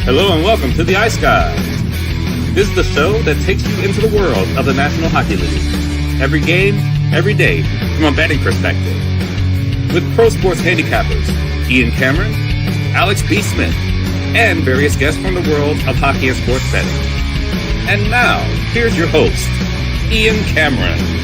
Hello and welcome to the Ice Guys. This is the show that takes you into the world of the National Hockey League. Every game, every day, from a betting perspective. With pro sports handicappers, Ian Cameron, Alex B. Smith, and various guests from the world of hockey and sports betting. And now, here's your host, Ian Cameron.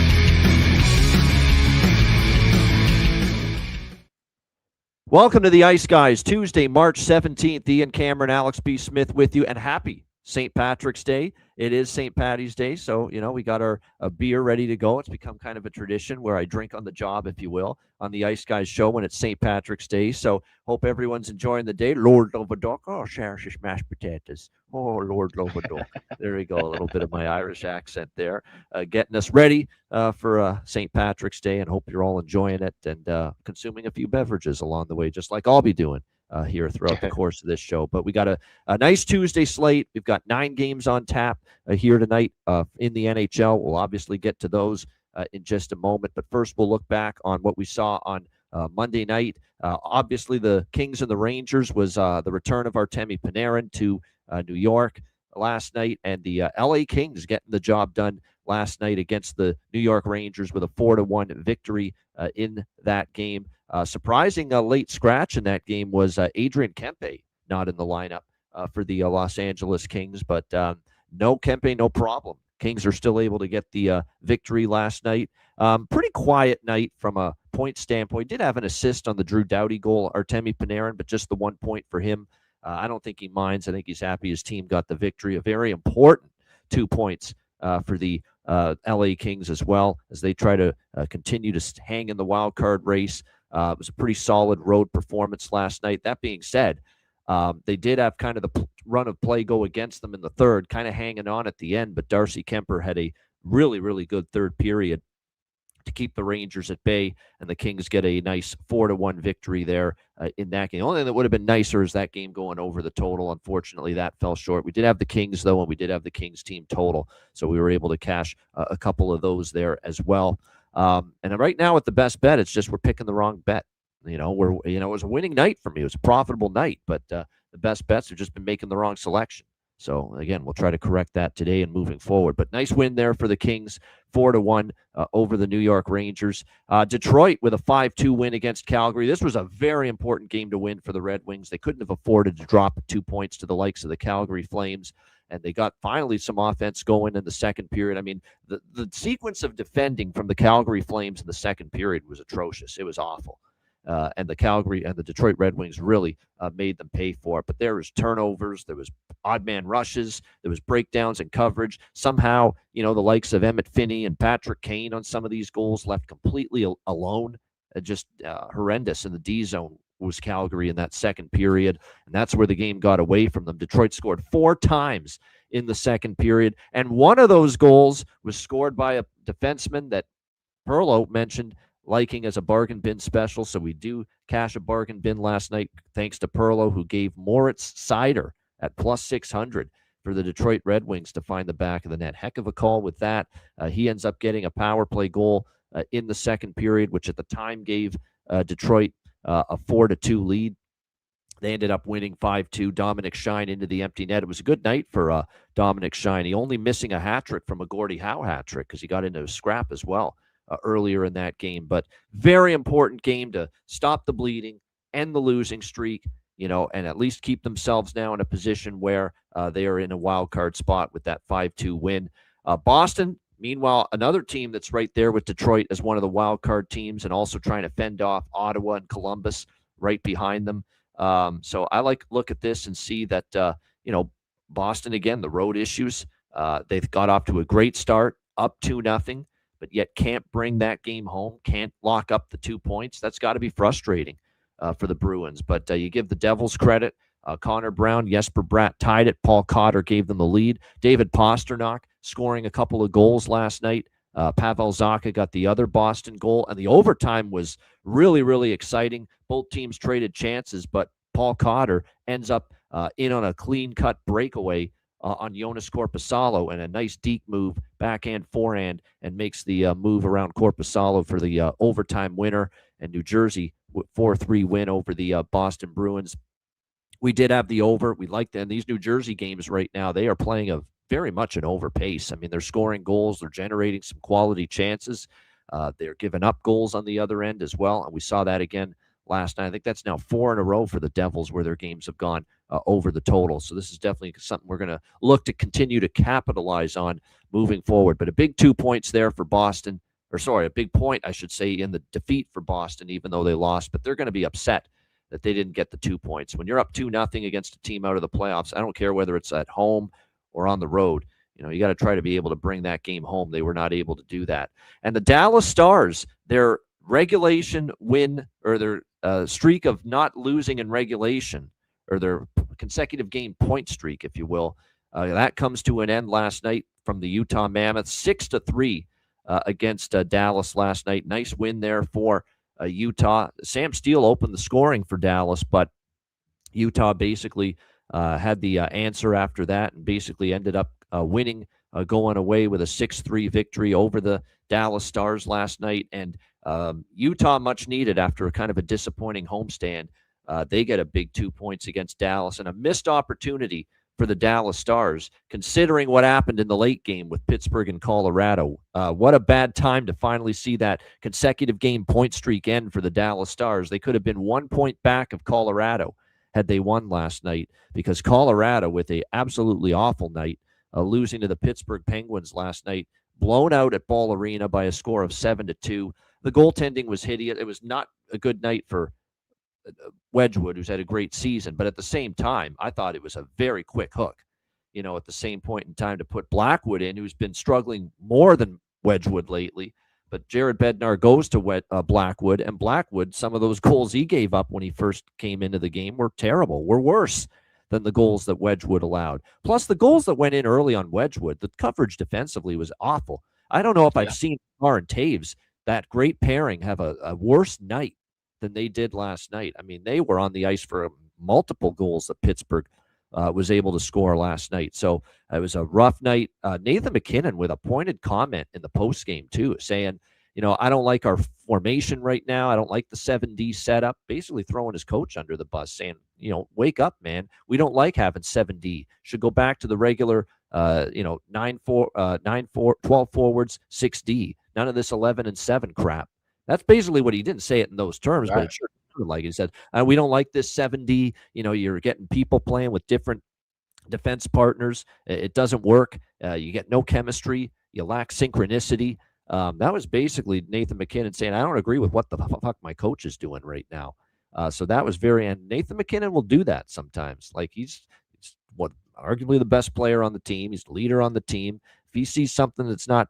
Welcome to the Ice Guys, Tuesday, March 17th. Ian Cameron, Alex B. Smith with you, and happy St. Patrick's Day. It is St. Patty's Day, so, we got our beer ready to go. It's become kind of a tradition where I drink on the job, if you will, on the Ice Guys show when it's St. Patrick's Day. So hope everyone's enjoying the day. Lord Lovadoc. Oh, Irish mashed potatoes. Oh, Lord Lovadoc. There we go. A little bit of my Irish accent there. Getting us ready for St. Patrick's Day, and hope you're all enjoying it and consuming a few beverages along the way, just like I'll be doing here throughout the course of this show. But we got a nice Tuesday slate. We've got 9 games on tap here tonight in the NHL. We'll obviously get to those in just a moment. But first, we'll look back on what we saw on Monday night. Obviously, the Kings and the Rangers was the return of Artemi Panarin to New York last night, and the LA Kings getting the job done last night against the New York Rangers with a 4-1 victory in that game. Surprising late scratch in that game was Adrian Kempe, not in the lineup for the Los Angeles Kings, but no Kempe, no problem. Kings are still able to get the victory last night. Pretty quiet night from a point standpoint. Did have an assist on the Drew Doughty goal, Artemi Panarin, but just the 1 point for him. I don't think he minds. I think he's happy his team got the victory. A very important 2 points for the LA Kings as well, as they try to continue to hang in the wild card race. It was a pretty solid road performance last night. That being said, they did have kind of the run of play go against them in the third, kind of hanging on at the end, but Darcy Kemper had a really, really good third period to keep the Rangers at bay, and the Kings get a nice 4-1 victory there in that game. The only thing that would have been nicer is that game going over the total. Unfortunately, that fell short. We did have the Kings, though, and we did have the Kings team total, so we were able to cash a couple of those there as well. And right now with the best bet, it's just we're picking the wrong bet. It was a winning night for me. It was a profitable night, but the best bets have just been making the wrong selection. So, again, we'll try to correct that today and moving forward. But nice win there for the Kings, 4-1 over the New York Rangers. Detroit with a 5-2 win against Calgary. This was a very important game to win for the Red Wings. They couldn't have afforded to drop 2 points to the likes of the Calgary Flames, and they got finally some offense going in the second period. I mean, the sequence of defending from the Calgary Flames in the second period was atrocious. It was awful. And the Calgary and the Detroit Red Wings really made them pay for it. But there was turnovers, there was odd man rushes, there was breakdowns in coverage. Somehow, the likes of Emmett Finney and Patrick Kane on some of these goals left completely alone. Just horrendous in the D zone was Calgary in that second period, and that's where the game got away from them. Detroit scored 4 times in the second period, and one of those goals was scored by a defenseman that Perlo mentioned liking as a bargain bin special, so we do cash a bargain bin last night thanks to Perlo, who gave Moritz Seider at plus 600 for the Detroit Red Wings to find the back of the net. Heck of a call with that. He ends up getting a power play goal in the second period, which at the time gave Detroit a 4-2 lead. They ended up winning 5-2. Dominic Shine into the empty net. It was a good night for Dominic Shine. He only missing a hat trick from a Gordie Howe hat trick because he got into a scrap as well earlier in that game. But very important game to stop the bleeding, end the losing streak, and at least keep themselves now in a position where they are in a wild card spot with that 5-2 win. Boston, meanwhile, another team that's right there with Detroit as one of the wild card teams and also trying to fend off Ottawa and Columbus right behind them. So I look at this and see that, Boston, again, the road issues. They've got off to a great start, up 2-0. But yet can't bring that game home, can't lock up the 2 points. That's got to be frustrating for the Bruins. But you give the Devils credit. Connor Brown, Jesper Bratt tied it. Paul Cotter gave them the lead. David Pasternak scoring a couple of goals last night. Pavel Zacha got the other Boston goal. And the overtime was really, really exciting. Both teams traded chances, but Paul Cotter ends up in on a clean-cut breakaway on Jonas Korpisalo, and a nice deep move, backhand, forehand, and makes the move around Korpisalo for the overtime winner. And New Jersey, 4-3 win over the Boston Bruins. We did have the over. We like them. These New Jersey games right now, they are playing a very much an over pace. I mean, they're scoring goals. They're generating some quality chances. They're giving up goals on the other end as well. And we saw that again last night. I think that's now 4 in a row for the Devils where their games have gone over the total. So this is definitely something we're going to look to continue to capitalize on moving forward. But a big 2 points there for Boston, or sorry, a big point, I should say, in the defeat for Boston, even though they lost. But they're going to be upset that they didn't get the 2 points. When you're up 2-0 against a team out of the playoffs, I don't care whether it's at home or on the road. You got to try to be able to bring that game home. They were not able to do that. And the Dallas Stars, their regulation win, or their streak of not losing in regulation, or their consecutive game point streak, if you will, that comes to an end last night from the Utah Mammoths, 6-3 against Dallas last night. Nice win there for Utah. Sam Steele opened the scoring for Dallas, but Utah basically had the answer after that and basically ended up winning, going away with a 6-3 victory over the Dallas Stars last night. And Utah, much needed after a kind of a disappointing homestand. They get a big 2 points against Dallas, and a missed opportunity for the Dallas Stars, considering what happened in the late game with Pittsburgh and Colorado. What a bad time to finally see that consecutive game point streak end for the Dallas Stars. They could have been 1 point back of Colorado had they won last night, because Colorado, with a absolutely awful night, losing to the Pittsburgh Penguins last night, blown out at Ball Arena by a score of 7-2. The goaltending was hideous. It was not a good night for Wedgwood, who's had a great season, but at the same time, I thought it was a very quick hook, at the same point in time, to put Blackwood in, who's been struggling more than Wedgwood lately. But Jared Bednar goes to Blackwood, and Blackwood, some of those goals he gave up when he first came into the game were terrible, were worse than the goals that Wedgwood allowed. Plus, the goals that went in early on Wedgwood, the coverage defensively was awful. I don't know if I've seen Carr and Taves, that great pairing, have a worse night than they did last night. I mean, they were on the ice for multiple goals that Pittsburgh was able to score last night. So it was a rough night. Nathan MacKinnon with a pointed comment in the postgame too, saying, I don't like our formation right now. I don't like the 7D setup, basically throwing his coach under the bus, saying, wake up, man. We don't like having 7D. Should go back to the regular, 9-4, 12 forwards, 6D. None of this 11 and 7 crap. That's basically what he didn't say it in those terms, right. But it sure sounded like he said, we don't like this 7D. You're getting people playing with different defense partners. It doesn't work. You get no chemistry. You lack synchronicity. That was basically Nathan MacKinnon saying, I don't agree with what the fuck my coach is doing right now. So that was and Nathan MacKinnon will do that sometimes. Like he's arguably the best player on the team. He's the leader on the team. If he sees something that's not,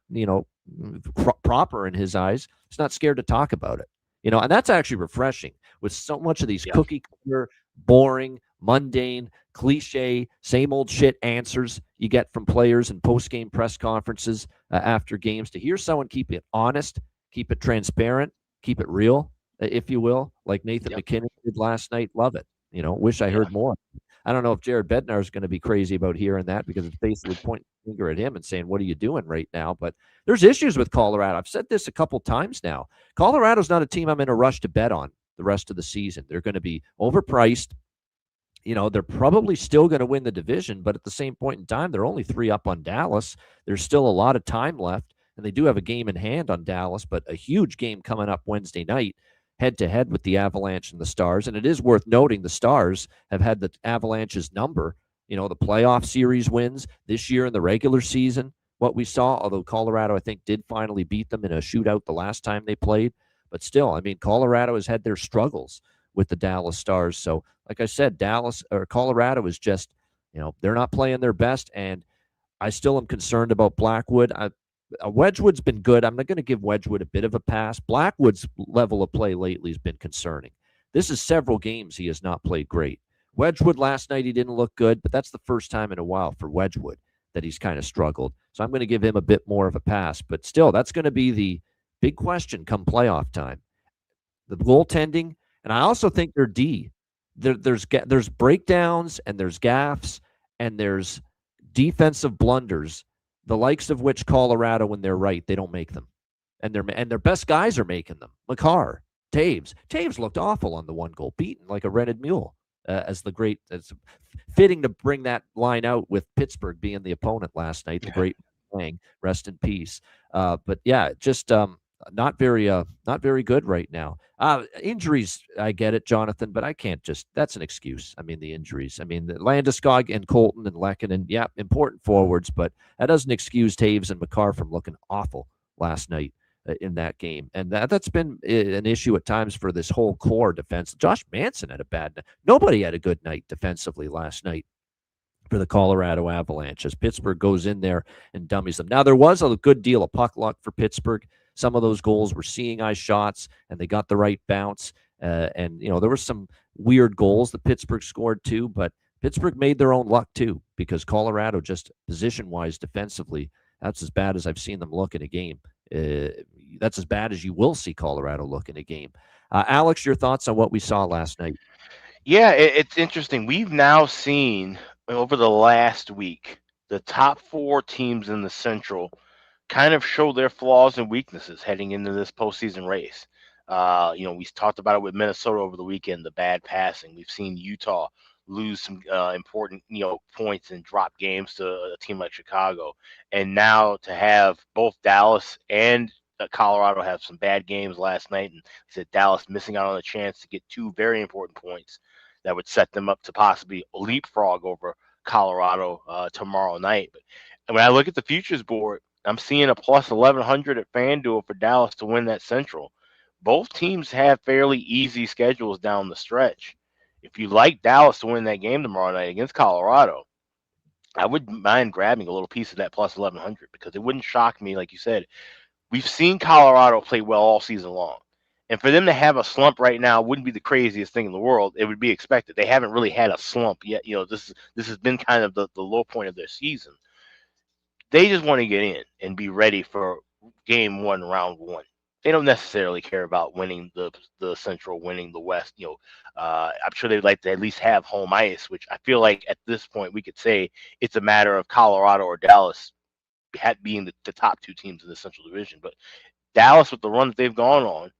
proper in his eyes, he's not scared to talk about it. And that's actually refreshing with so much of these cookie cutter, boring, mundane, cliche, same old shit answers you get from players in post-game press conferences after games. To hear someone keep it honest, keep it transparent, keep it real, if you will, like Nathan MacKinnon did last night. Love it. Wish I heard more. I don't know if Jared Bednar is going to be crazy about hearing that, because it's basically pointing the finger at him and saying, what are you doing right now? But there's issues with Colorado. I've said this a couple times now. Colorado's not a team I'm in a rush to bet on the rest of the season. They're going to be overpriced. They're probably still going to win the division, but at the same point in time, they're only 3 up on Dallas. There's still a lot of time left, and they do have a game in hand on Dallas, but a huge game coming up Wednesday night, head-to-head with the Avalanche and the Stars. And it is worth noting the Stars have had the Avalanche's number, the playoff series wins this year in the regular season, what we saw, although Colorado, I think, did finally beat them in a shootout the last time they played. But still, I mean, Colorado has had their struggles with the Dallas Stars. So, like I said, Colorado is just, they're not playing their best, and I still am concerned about Blackwood. Wedgwood's been good. I'm not going to give Wedgwood a bit of a pass. Blackwood's level of play lately has been concerning. This is several games he has not played great. Wedgwood last night, he didn't look good, but that's the first time in a while for Wedgwood that he's kind of struggled. So I'm going to give him a bit more of a pass. But still, that's going to be the big question come playoff time. The goaltending, and I also think their D. There's breakdowns, and there's gaffes, and there's defensive blunders, the likes of which Colorado, when they're right, they don't make them. And their best guys are making them. Makar, Taves. Taves looked awful on the one goal, beaten like a rented mule. as the great. It's fitting to bring that line out with Pittsburgh being the opponent last night. The Yeah. great playing, rest in peace. But yeah, just not very good right now. Injuries, I get it, Jonathan, but I can't just. That's an excuse. I mean, the injuries. I mean, the Landeskog and Colton and Lehkonen, yeah, important forwards, but that doesn't excuse Taves and Makar from looking awful last night in that game. And that's been an issue at times for this whole core defense. Josh Manson had a bad night. Nobody had a good night defensively last night for the Colorado Avalanche as Pittsburgh goes in there and dummies them. Now, there was a good deal of puck luck for Pittsburgh. Some of those goals were seeing eye shots, and they got the right bounce. And, there were some weird goals that Pittsburgh scored too, but Pittsburgh made their own luck too because Colorado just position-wise defensively, that's as bad as I've seen them look in a game. That's as bad as you will see Colorado look in a game. Alex, your thoughts on what we saw last night? Yeah, it's interesting. We've now seen over the last week the top four teams in the Central kind of show their flaws and weaknesses heading into this postseason race. We talked about it with Minnesota over the weekend, the bad passing. We've seen Utah lose some important, points and drop games to a team like Chicago. And now to have both Dallas and Colorado have some bad games last night, and said Dallas missing out on a chance to get two very important points that would set them up to possibly leapfrog over Colorado tomorrow night. But when I look at the futures board, I'm seeing a plus 1100 at FanDuel for Dallas to win that Central. Both teams have fairly easy schedules down the stretch. If you like Dallas to win that game tomorrow night against Colorado, I wouldn't mind grabbing a little piece of that plus 1100 because it wouldn't shock me, like you said. We've seen Colorado play well all season long. And for them to have a slump right now wouldn't be the craziest thing in the world. It would be expected. They haven't really had a slump yet. This has been kind of the low point of their season. They just want to get in and be ready for game one, round one. They don't necessarily care about winning the Central, winning the West. I'm sure they'd like to at least have home ice, which I feel like at this point we could say it's a matter of Colorado or Dallas being the top two teams in the Central Division. But Dallas, with the run that they've gone on,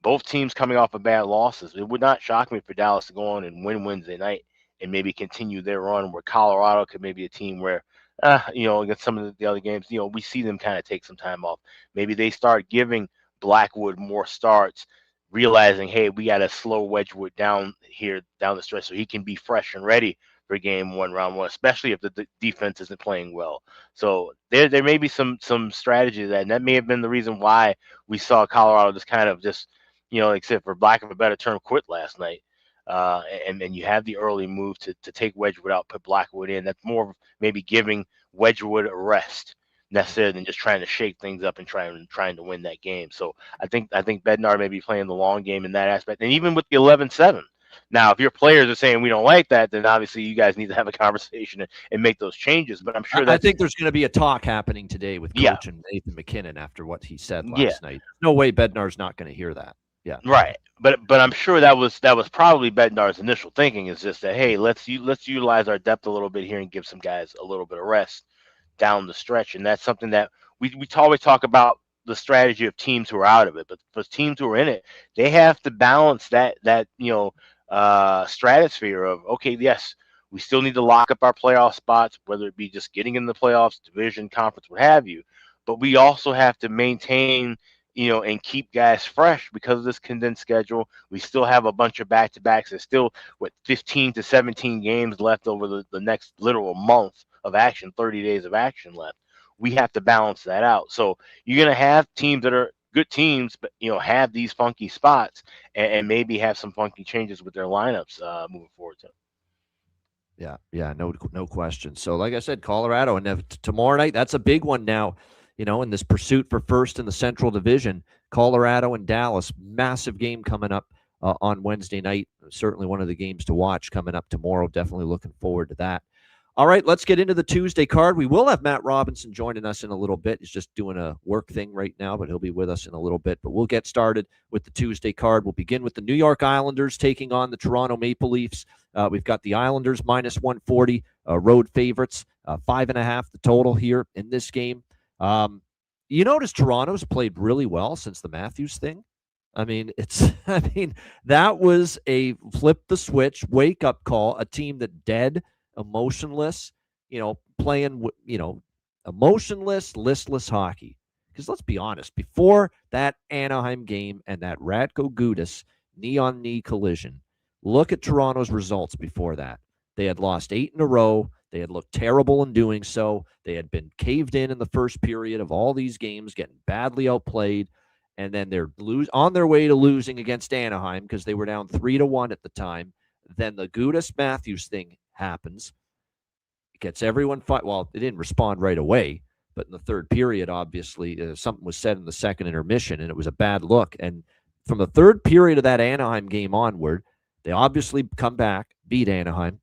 both teams coming off of bad losses, it would not shock me for Dallas to go on and win Wednesday night and maybe continue their run where Colorado could maybe a team where, against some of the other games, we see them kind of take some time off. Maybe they start giving Blackwood more starts, realizing, hey, we got to slow Wedgwood down here down the stretch so he can be fresh and ready for game one, round one, especially if the defense isn't playing well. So there may be some strategy to that, and that may have been the reason why we saw Colorado just kind of except for lack of a better term, quit last night. And you have the early move to take Wedgwood out, put Blackwood in. That's more of maybe giving Wedgwood a rest necessarily than just trying to shake things up and trying to win that game. So I think Bednar may be playing the long game in that aspect. And even with the 11-7. Now, if your players are saying we don't like that, then obviously you guys need to have a conversation and make those changes. But I'm sure I think there's going to be a talk happening today with Coach and Nathan McKinnon after what he said last night. No way Bednar's not going to hear that. Yeah. Right. But I'm sure that was probably Bednar's initial thinking is just that, hey, let's utilize our depth a little bit here and give some guys a little bit of rest down the stretch. And that's something that we always talk about, the strategy of teams who are out of it. But for teams who are in it, they have to balance that stratosphere of, okay, yes, we still need to lock up our playoff spots, whether it be just getting in the playoffs, division, conference, what have you. But we also have to maintain and keep guys fresh because of this condensed schedule. We still have a bunch of back-to-backs. There's still, 15 to 17 games left over the next literal month of action, 30 days of action left. We have to balance that out. So you're going to have teams that are good teams, but, have these funky spots and maybe have some funky changes with their lineups moving forward too. Yeah, no question. So like I said, Colorado, and tomorrow night, that's a big one now. In this pursuit for first in the Central Division, Colorado and Dallas, massive game coming up on Wednesday night. Certainly one of the games to watch coming up tomorrow. Definitely looking forward to that. All right, let's get into the Tuesday card. We will have Matt Robinson joining us in a little bit. He's just doing a work thing right now, but he'll be with us in a little bit. But we'll get started with the Tuesday card. We'll begin with the New York Islanders taking on the Toronto Maple Leafs. We've got the Islanders minus 140, road favorites, 5.5 the total here in this game. You notice Toronto's played really well since the Matthews thing. I mean, I mean, that was a flip the switch, wake up call, a team that dead, emotionless, playing, emotionless, listless hockey. Because let's be honest, before that Anaheim game and that Radko Gudas knee on knee collision, look at Toronto's results before that. They had lost 8 in a row. They had looked terrible in doing so. They had been caved in the first period of all these games, getting badly outplayed, and then they're on their way to losing against Anaheim because they were down 3-1 at the time. Then the Gudas Matthews thing happens. It gets everyone fight. Well, they didn't respond right away, but in the third period, obviously, something was said in the second intermission, and it was a bad look. And from the third period of that Anaheim game onward, they obviously come back, beat Anaheim.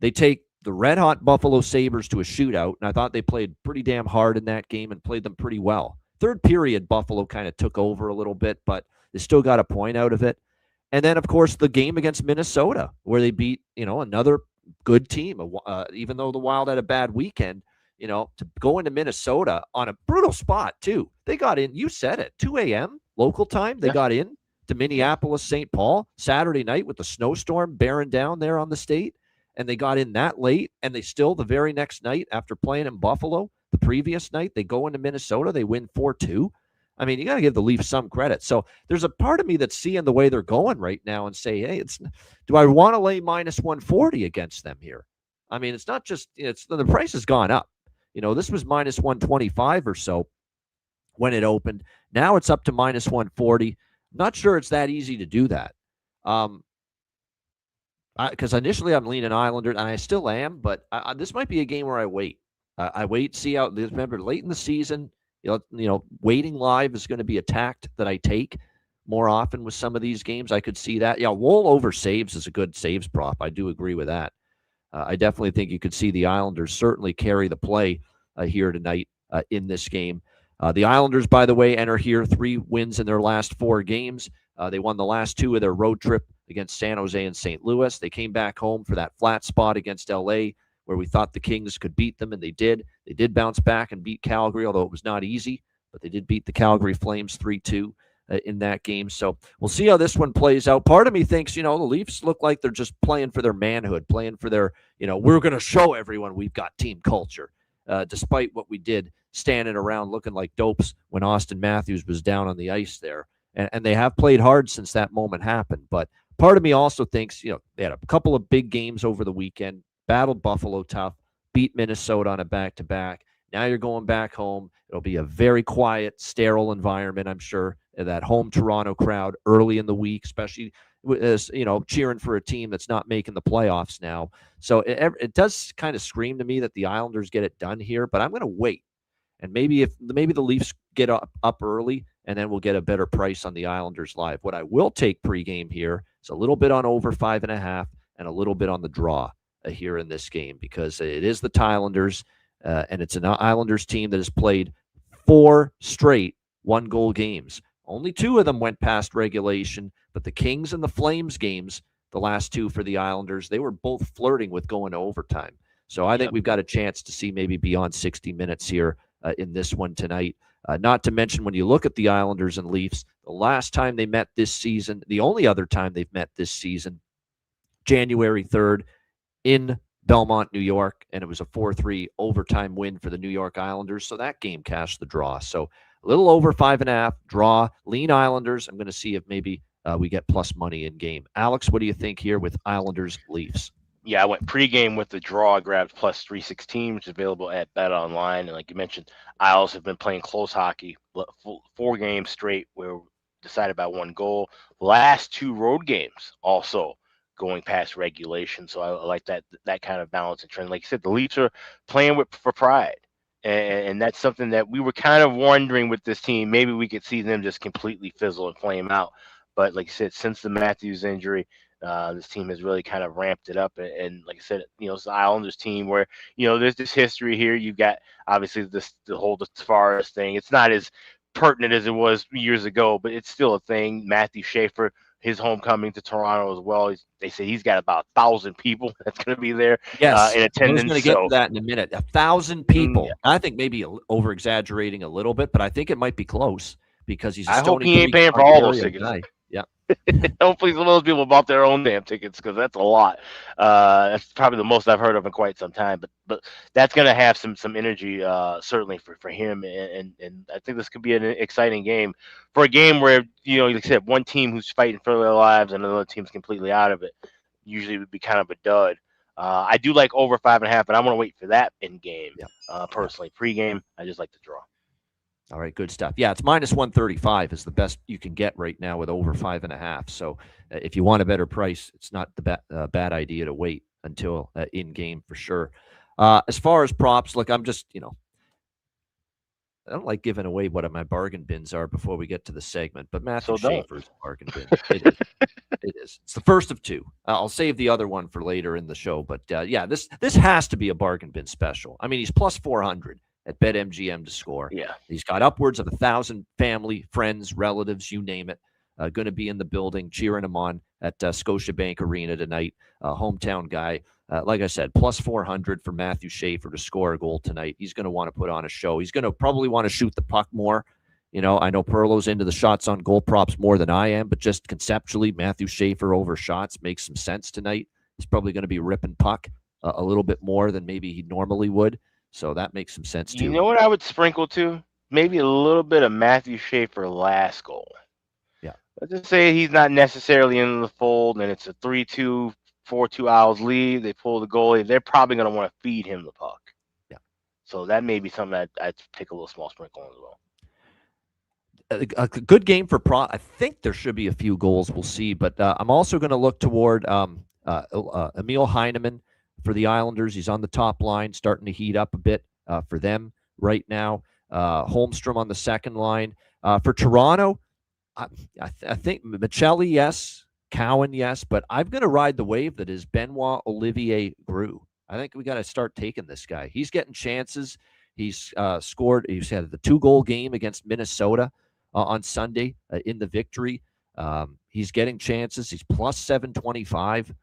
They take the red-hot Buffalo Sabres to a shootout, and I thought they played pretty damn hard in that game and played them pretty well. Third period, Buffalo kind of took over a little bit, but they still got a point out of it. And then, of course, the game against Minnesota, where they beat, another good team, even though the Wild had a bad weekend, to go into Minnesota on a brutal spot, too. They got in, you said it, 2 a.m. local time. They got in to Minneapolis, St. Paul, Saturday night with the snowstorm bearing down there on the state. And they got in that late, and they still, the very next night, after playing in Buffalo, the previous night, they go into Minnesota, they win 4-2. I mean, you got to give the Leafs some credit. So there's a part of me that's seeing the way they're going right now and say, hey, do I want to lay minus 140 against them here? I mean, it's not just, the price has gone up. This was minus 125 or so when it opened. Now it's up to minus 140. Not sure it's that easy to do that. Because initially I'm leaning Islander, and I still am, but this might be a game where I wait. I wait, see how. Remember, late in the season, waiting live is going to be a tact that I take more often with some of these games. I could see that. Yeah, Wool over saves is a good saves prop. I do agree with that. I definitely think you could see the Islanders certainly carry the play here tonight in this game. The Islanders, by the way, enter here 3 wins in their last 4 games. They won the last 2 of their road trip against San Jose and St. Louis. They came back home for that flat spot against L.A., where we thought the Kings could beat them, and they did. They did bounce back and beat Calgary, although it was not easy, but they did beat the Calgary Flames 3-2 in that game. So we'll see how this one plays out. Part of me thinks, the Leafs look like they're just playing for their manhood, playing for their, we're going to show everyone we've got team culture, despite what we did standing around looking like dopes when Austin Matthews was down on the ice there. And they have played hard since that moment happened. But part of me also thinks, they had a couple of big games over the weekend, battled Buffalo tough, beat Minnesota on a back-to-back. Now you're going back home. It'll be a very quiet, sterile environment, I'm sure. That home Toronto crowd early in the week, especially as, cheering for a team that's not making the playoffs now. So it does kind of scream to me that the Islanders get it done here, but I'm going to wait. And maybe the Leafs get up early, and then we'll get a better price on the Islanders live. What I will take pregame here is a little bit on over 5.5 and a little bit on the draw here in this game, because it is the Islanders, and it's an Islanders team that has played 4 straight 1-goal games. Only 2 of them went past regulation, but the Kings and the Flames games, the last 2 for the Islanders, they were both flirting with going to overtime. So I think we've got a chance to see maybe beyond 60 minutes here in this one tonight. Not to mention, when you look at the Islanders and Leafs, the last time they met this season, the only other time they've met this season, January 3rd in Belmont, New York, and it was a 4-3 overtime win for the New York Islanders. So that game cashed the draw. So a little over 5.5, draw, lean Islanders. I'm going to see if maybe we get plus money in game. Alex, what do you think here with Islanders Leafs? Yeah, I went pregame with the draw. I grabbed plus 316, which is available at Bet Online. And like you mentioned, Isles have been playing close hockey, 4 games straight where decided by 1 goal. Last 2 road games also going past regulation. So I like that kind of balance and trend. Like you said, the Leafs are playing for pride. And that's something that we were kind of wondering with this team. Maybe we could see them just completely fizzle and flame out. But like you said, since the Matthews injury, this team has really kind of ramped it up. And like I said, it's the Islanders team where, there's this history here. You've got obviously the whole Tavares thing. It's not as pertinent as it was years ago, but it's still a thing. Matthew Schaefer, his homecoming to Toronto as well. They say he's got about 1,000 people that's going to be there in attendance. I was going to get to that in a minute. 1,000 people. I think maybe over-exaggerating a little bit, but I think it might be close. because he's a I hope Stony he ain't Creek, paying for all those Ontario tickets. guy. Yeah. Hopefully, some of those people bought their own damn tickets because that's a lot. That's probably the most I've heard of in quite some time. But that's going to have some energy, certainly for him. And I think this could be an exciting game for a game where like I said, one team who's fighting for their lives and another team's completely out of it. Usually, would be kind of a dud. I do like over 5.5, but I want to wait for that in game. Yeah. Personally, pregame, I just like to draw. All right, good stuff. Yeah, it's minus 135 is the best you can get right now with over 5.5. So if you want a better price, it's not the bad idea to wait until in game for sure. As far as props, look, I'm just, I don't like giving away what my bargain bins are before we get to the segment, but Matthew Schaefer's bargain bin. It is. It is. It's the first of two. I'll save the other one for later in the show. But yeah, this has to be a bargain bin special. I mean, he's plus 400 at BetMGM to score. Yeah. He's got upwards of 1,000 family, friends, relatives, you name it, going to be in the building cheering him on at Scotiabank Arena tonight. Hometown guy. Like I said, plus 400 for Matthew Schaefer to score a goal tonight. He's going to want to put on a show. He's going to probably want to shoot the puck more. I know Perlo's into the shots on goal props more than I am, but just conceptually, Matthew Schaefer over shots makes some sense tonight. He's probably going to be ripping puck a little bit more than maybe he normally would. So that makes some sense too. You know what I would sprinkle too? Maybe a little bit of Matthew Schaefer last goal. Yeah. Let's just say he's not necessarily in the fold and it's a 3-2, 4-2 Owls lead. They pull the goalie. They're probably going to want to feed him the puck. Yeah. So that may be something that I'd take a little small sprinkle on as well. A good game for prop. I think there should be a few goals. We'll see. But I'm also going to look toward Emil Heineman for the Islanders. He's on the top line, starting to heat up a bit for them right now. Holmstrom on the second line. For Toronto, I think Michelli, yes. Cowan, yes. But I'm going to ride the wave that is Benoit Olivier Groulx. I think we got to start taking this guy. He's getting chances. He's scored. He's had the 2-goal game against Minnesota on Sunday in the victory. He's getting chances. He's plus 725.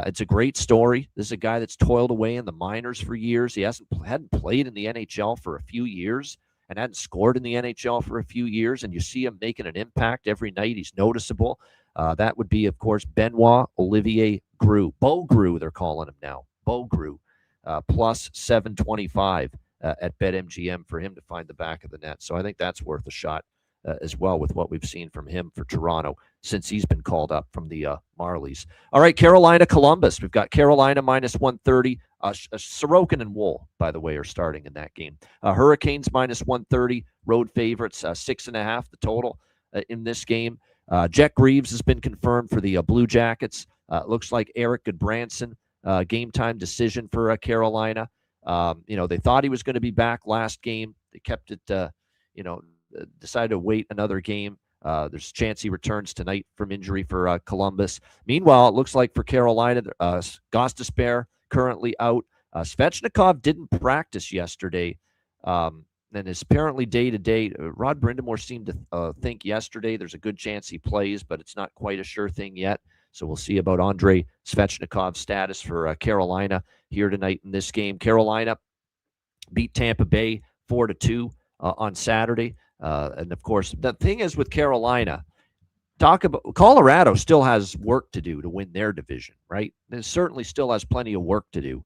It's a great story. This is a guy that's toiled away in the minors for years. He hadn't played in the NHL for a few years and hadn't scored in the NHL for a few years. And you see him making an impact every night. He's noticeable. That would be, of course, Benoit Olivier Groulx. Bo Groulx, they're calling him now. Bo Groulx, plus 725 at BetMGM for him to find the back of the net. So I think that's worth a shot as well with what we've seen from him for Toronto since he's been called up from the Marlies. All right, Carolina, Columbus. We've got Carolina minus 130. Sorokin and Wool, by the way, are starting in that game. Hurricanes minus 130. Road favorites, 6.5 the total in this game. Jet Greaves has been confirmed for the Blue Jackets. Looks like Eric Goodbranson, game time decision for Carolina. They thought he was going to be back last game. They kept it, decided to wait another game. There's a chance he returns tonight from injury for Columbus. Meanwhile, it looks like for Carolina, Gostisbehere currently out. Svechnikov didn't practice yesterday and is apparently day-to-day. Rod Brindamore seemed to think yesterday there's a good chance he plays, but it's not quite a sure thing yet. So we'll see about Andrei Svechnikov's status for Carolina here tonight in this game. Carolina beat Tampa Bay 4-2 on Saturday. And, of course, the thing is with Carolina, Colorado still has work to do to win their division, right? It certainly still has plenty of work to do.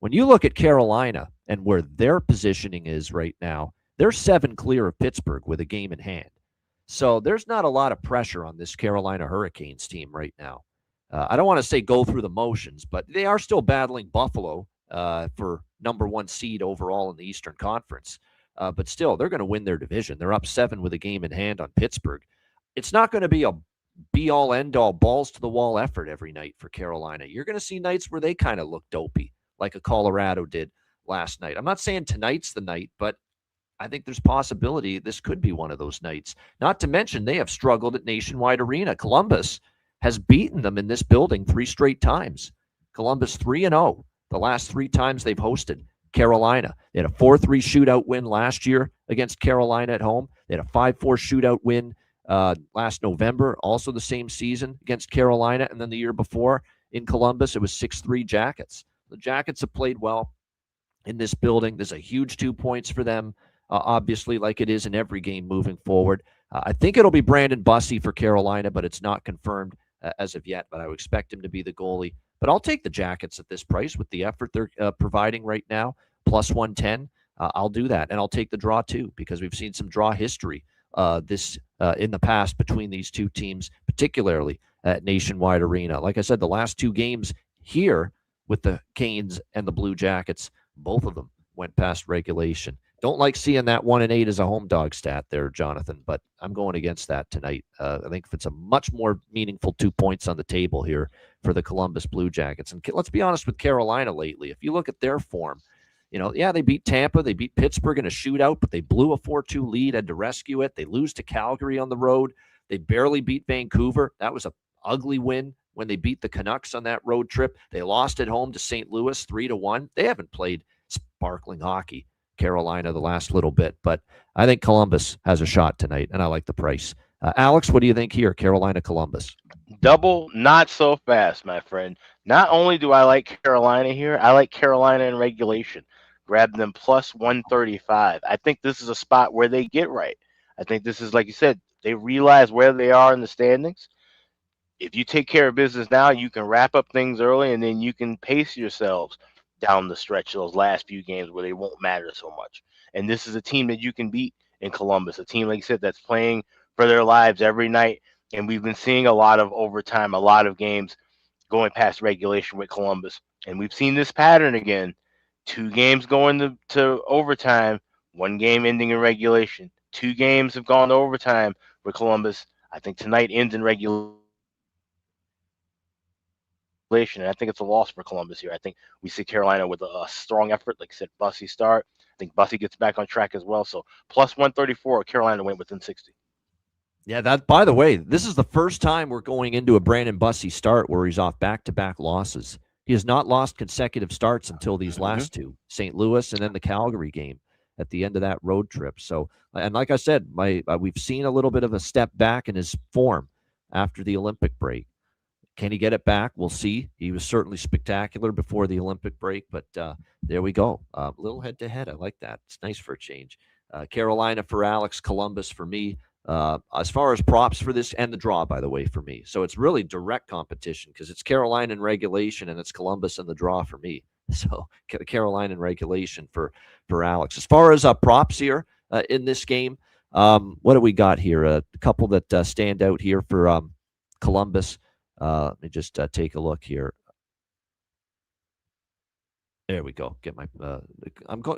When you look at Carolina and where their positioning is right now, they're 7 clear of Pittsburgh with a game in hand. So there's not a lot of pressure on this Carolina Hurricanes team right now. I don't want to say go through the motions, but they are still battling Buffalo for number 1 seed overall in the Eastern Conference. But still, they're going to win their division. They're up 7 with a game in hand on Pittsburgh. It's not going to be a be-all, end-all, balls-to-the-wall effort every night for Carolina. You're going to see nights where they kind of look dopey, like a Colorado did last night. I'm not saying tonight's the night, but I think there's possibility this could be one of those nights. Not to mention they have struggled at Nationwide Arena. Columbus has beaten them in this building 3 straight times. Columbus 3-0 the last 3 times they've hosted Carolina. They had a 4-3 shootout win last year against Carolina at home. They had a 5-4 shootout win last November, also the same season against Carolina. And then the year before in Columbus, it was 6-3 Jackets. The Jackets have played well in this building. There's a huge 2 points for them, obviously, like it is in every game moving forward. I think it'll be Brandon Bussey for Carolina, but it's not confirmed as of yet. But I would expect him to be the goalie. But I'll take the Jackets at this price with the effort they're providing right now, plus 110. I'll do that, and I'll take the draw too because we've seen some draw history in the past between these two teams, particularly at Nationwide Arena. Like I said, the last two games here with the Canes and the Blue Jackets, both of them went past regulation. Don't like seeing that 1-8 as a home dog stat there, Jonathan, but I'm going against that tonight. I think it's a much more meaningful 2 points on the table here for the Columbus Blue Jackets. And let's be honest with Carolina lately. If you look at their form, they beat Tampa, they beat Pittsburgh in a shootout, but they blew a 4-2 lead, had to rescue it. They lose to Calgary on the road. They barely beat Vancouver. That was an ugly win when they beat the Canucks on that road trip. They lost at home to St. Louis 3-1. They haven't played sparkling hockey, Carolina, the last little bit, but I think Columbus has a shot tonight, and I like the price. Alex, what do you think here, Carolina, Columbus? Double, not so fast, my friend. Not only do I like Carolina here, I like Carolina in regulation. Grab them plus 135. I think this is a spot where they get right. I think this is, like you said, they realize where they are in the standings. If you take care of business now, you can wrap up things early, and then you can pace yourselves down the stretch those last few games where they won't matter so much. And this is a team that you can beat in Columbus, a team, like you said, that's playing for their lives every night. And we've been seeing a lot of overtime, a lot of games going past regulation with Columbus. And we've seen this pattern again. 2 games going to overtime, 1 game ending in regulation. 2 games have gone to overtime with Columbus. I think tonight ends in regulation. And I think it's a loss for Columbus here. I think we see Carolina with a strong effort, like I said, Bussey start. I think Bussey gets back on track as well. So plus 134, Carolina went within 60. Yeah, that. By the way, this is the first time we're going into a Brandon Bussey start where he's off back-to-back losses. He has not lost consecutive starts until these last two, St. Louis and then the Calgary game at the end of that road trip. So, and like I said, we've seen a little bit of a step back in his form after the Olympic break. Can he get it back? We'll see. He was certainly spectacular before the Olympic break, but there we go. A little head-to-head. I like that. It's nice for a change. Carolina for Alex, Columbus for me. As far as props for this, and the draw, by the way, for me. So it's really direct competition because it's Carolina in regulation and it's Columbus in the draw for me. So Carolina in regulation for Alex. As far as props here in this game, what do we got here? A couple that stand out here for Columbus. Let me just take a look here. There we go. Get my.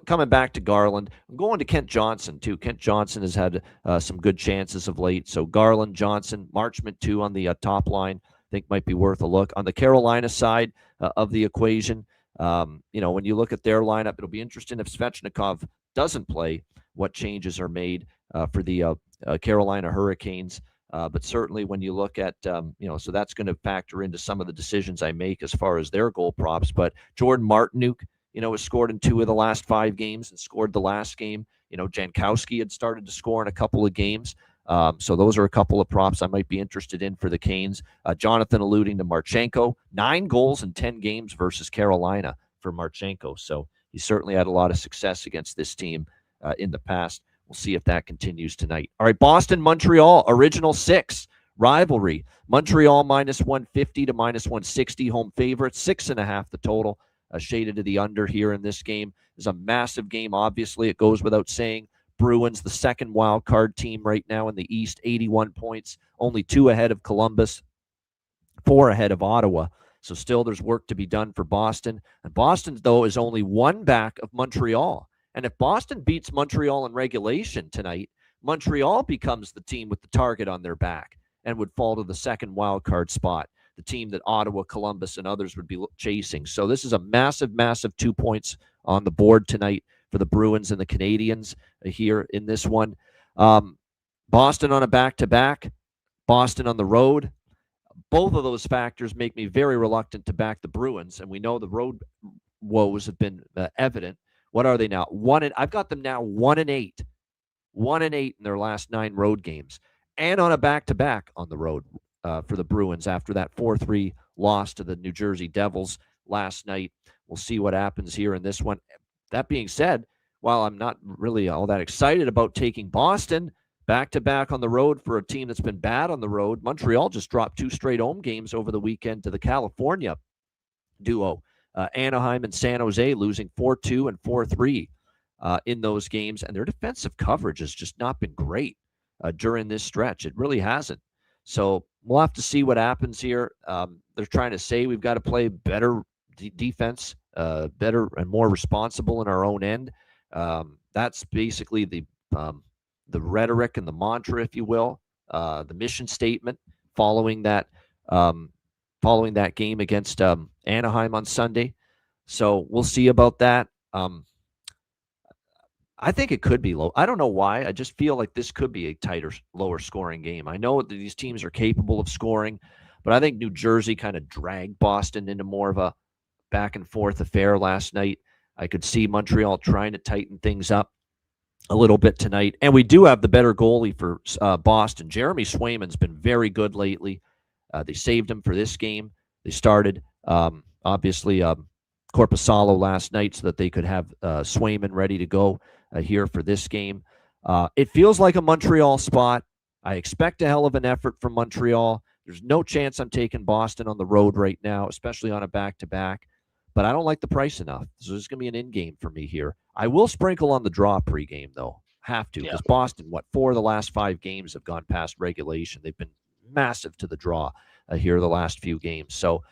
Coming back to Garland. I'm going to Kent Johnson too. Kent Johnson has had some good chances of late. So Garland, Johnson, Marchment too on the top line. I think might be worth a look. On the Carolina side of the equation, when you look at their lineup, it'll be interesting if Svechnikov doesn't play. What changes are made for the Carolina Hurricanes? But certainly when you look at, so that's going to factor into some of the decisions I make as far as their goal props. But Jordan Martinook, has scored in 2 of the last 5 games and scored the last game. Jankowski had started to score in a couple of games. So those are a couple of props I might be interested in for the Canes. Jonathan alluding to Marchenko, 9 goals in 10 games versus Carolina for Marchenko. So he certainly had a lot of success against this team in the past. We'll see if that continues tonight. All right, Boston, Montreal, original 6 rivalry. Montreal minus 150 to minus 160, home favorite, 6.5 the total. Shaded to the under here in this game. Is a massive game, obviously. It goes without saying. Bruins, the second wild card team right now in the East, 81 points, only 2 ahead of Columbus, 4 ahead of Ottawa. So still there's work to be done for Boston. And Boston, though, is only 1 back of Montreal. And if Boston beats Montreal in regulation tonight, Montreal becomes the team with the target on their back and would fall to the second wild card spot, the team that Ottawa, Columbus, and others would be chasing. So this is a massive, massive 2 points on the board tonight for the Bruins and the Canadiens here in this one. Boston on a back-to-back, Boston on the road. Both of those factors make me very reluctant to back the Bruins, and we know the road woes have been evident. What are they now? I've got them now 1-8. 1-8 in their last 9 road games. And on a back-to-back on the road for the Bruins after that 4-3 loss to the New Jersey Devils last night. We'll see what happens here in this one. That being said, while I'm not really all that excited about taking Boston, Back-to-back on the road for a team that's been bad on the road. Montreal just dropped 2 straight home games over the weekend to the California duo. Anaheim and San Jose losing 4-2 and 4-3 in those games. And their defensive coverage has just not been great during this stretch. It really hasn't. So we'll have to see what happens here. They're trying to say we've got to play better defense, better and more responsible in our own end. That's basically the rhetoric and the mantra, if you will, the mission statement following that game against Anaheim on Sunday. So we'll see about that. I think it could be low. I don't know why. I just feel like this could be a tighter, lower scoring game. I know that these teams are capable of scoring, but I think New Jersey kind of dragged Boston into more of a back and forth affair last night. I could see Montreal trying to tighten things up a little bit tonight. And we do have the better goalie for Boston. Jeremy Swayman's been very good lately. They saved him for this game. They started, obviously, Korpisalo last night so that they could have Swayman ready to go here for this game. It feels like a Montreal spot. I expect a hell of an effort from Montreal. There's no chance I'm taking Boston on the road right now, especially on a back-to-back. But I don't like the price enough. So this is going to be an in-game for me here. I will sprinkle on the draw pregame, though. Have to, because Boston, 4 of the last 5 games have gone past regulation. They've been massive to the draw here the last few games. So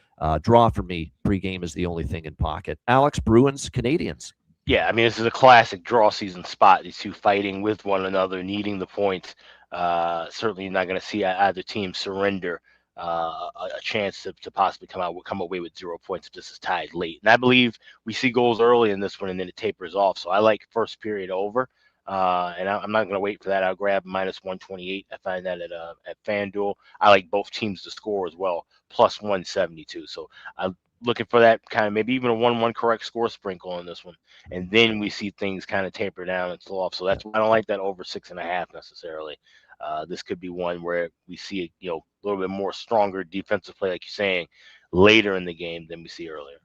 draw for me. Pregame is the only thing in pocket. Alex, Bruins, Canadians. Yeah, I mean, this is a classic draw season spot. These two fighting with one another, needing the points. Certainly you're not going to see either team surrender a chance to possibly come away with 0 points if this is tied late. And I believe we see goals early in this one, and then it tapers off. So I like first period over. And I'm not going to wait for that. I'll grab minus 128. I find that at FanDuel. I like both teams to score as well, plus 172. So I'm looking for that kind of maybe even a 1-1 correct score sprinkle on this one. And then we see things kind of taper down and slow off. So that's why I don't like that over 6.5 necessarily. This could be one where we see a little bit more stronger defensive play, like you're saying, later in the game than we see earlier.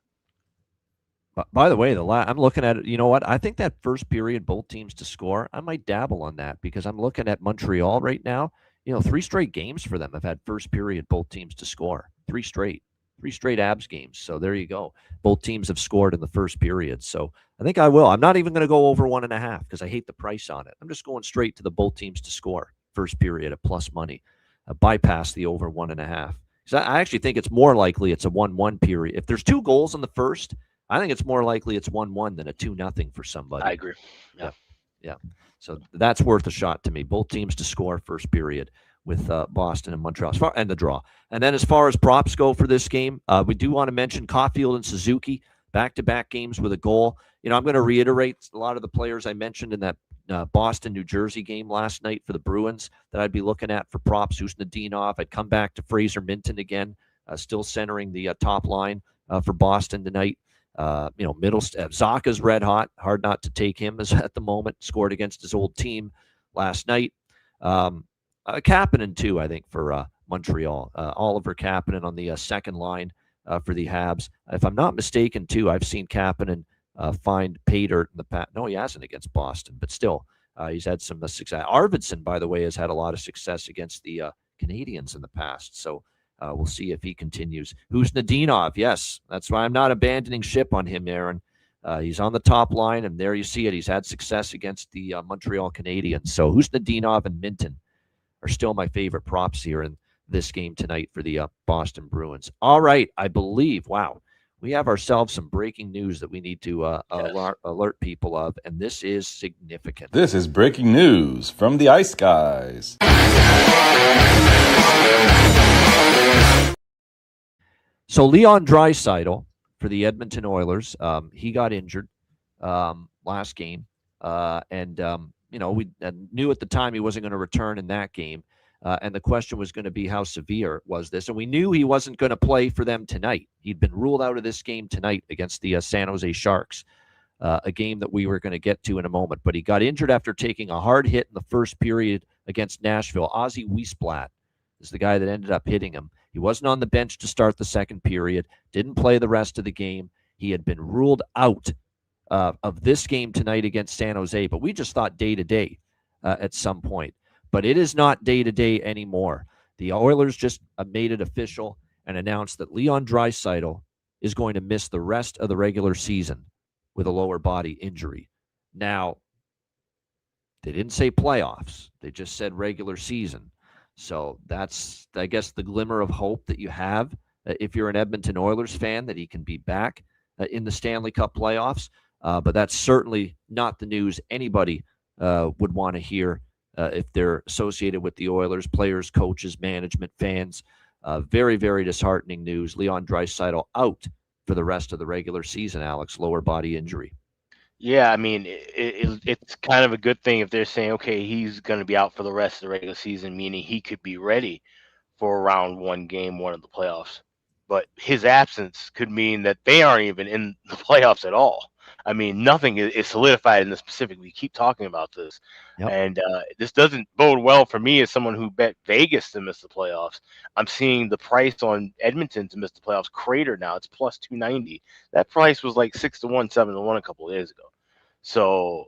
By the way, I'm looking at it. You know what? I think that first period, both teams to score, I might dabble on that because I'm looking at Montreal right now. 3 straight games for them have had first period, both teams to score. 3 straight Abs games. So there you go. Both teams have scored in the first period. So I think I will. I'm not even going to go over 1.5 because I hate the price on it. I'm just going straight to the both teams to score first period at plus money. Bypass the over 1.5. So I actually think it's more likely it's a 1-1 period. If there's 2 goals in the first, I think it's more likely it's 1-1 than a 2-0 for somebody. I agree. Yeah. So that's worth a shot to me. Both teams to score first period with Boston and Montreal and the draw. And then as far as props go for this game, we do want to mention Caulfield and Suzuki, back-to-back games with a goal. I'm going to reiterate a lot of the players I mentioned in that Boston, New Jersey game last night for the Bruins that I'd be looking at for props. Usnadinov. I'd come back to Fraser Minton again, still centering the top line for Boston tonight. Zaka's red hot. Hard not to take him as at the moment. Scored against his old team last night. Kapanen too, I think, for Montreal. Oliver Kapanen on the second line for the Habs. If I'm not mistaken, too, I've seen Kapanen find pay dirt in the past. No, he hasn't against Boston, but still, he's had some success. Arvidsson, by the way, has had a lot of success against the Canadians in the past. So we'll see if he continues. Usnadinov? Yes, that's why I'm not abandoning ship on him, Aaron. He's on the top line, and there you see it. He's had success against the Montreal Canadiens. So Usnadinov and Minton are still my favorite props here in this game tonight for the Boston Bruins. All right, I believe, wow, we have ourselves some breaking news that we need to alert people of, and this is significant. This is breaking news from the Ice Guys. So Leon Draisaitl for the Edmonton Oilers, he got injured last game, and we knew at the time he wasn't going to return in that game, and the question was going to be how severe was this, and we knew he wasn't going to play for them tonight. He'd been ruled out of this game tonight against the San Jose Sharks, a game that we were going to get to in a moment, but he got injured after taking a hard hit in the first period against Nashville. Ozzy Wiesblatt is the guy that ended up hitting him. He wasn't on the bench to start the second period, didn't play the rest of the game. He had been ruled out of this game tonight against San Jose, but we just thought day-to-day at some point. but it is not day-to-day anymore. The Oilers just made it official and announced that Leon Draisaitl is going to miss the rest of the regular season with a lower body injury. Now, they didn't say playoffs. They just said regular season. So that's, I guess, the glimmer of hope that you have if you're an Edmonton Oilers fan, that he can be back in the Stanley Cup playoffs. But that's certainly not the news anybody would want to hear if they're associated with the Oilers, players, coaches, management, fans. Very, very disheartening news. Leon Draisaitl out for the rest of the regular season, Alex, lower body injury. Yeah, I mean, it's kind of a good thing if they're saying, okay, he's going to be out for the rest of the regular season, meaning he could be ready for round one, game one of the playoffs. But his absence could mean that they aren't even in the playoffs at all. I mean, nothing is solidified in the specific. We keep talking about this. Yep. And this doesn't bode well for me as someone who bet Vegas to miss the playoffs. I'm seeing the price on Edmonton to miss the playoffs crater now. It's plus 290. That price was like 6-1, 7-1 a couple of days ago. So,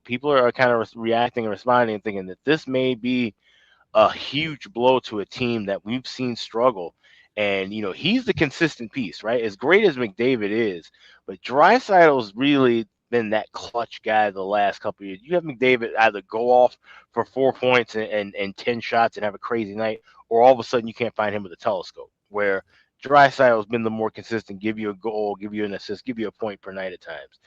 people are kind of reacting and responding and thinking that this may be a huge blow to a team that we've seen struggle. And, he's the consistent piece, right? As great as McDavid is, but Draisaitl's really been that clutch guy the last couple of years. You have McDavid either go off for 4 points and 10 shots and have a crazy night, or all of a sudden you can't find him with a telescope, where Draisaitl's been the more consistent, give you a goal, give you an assist, give you a point per night at times.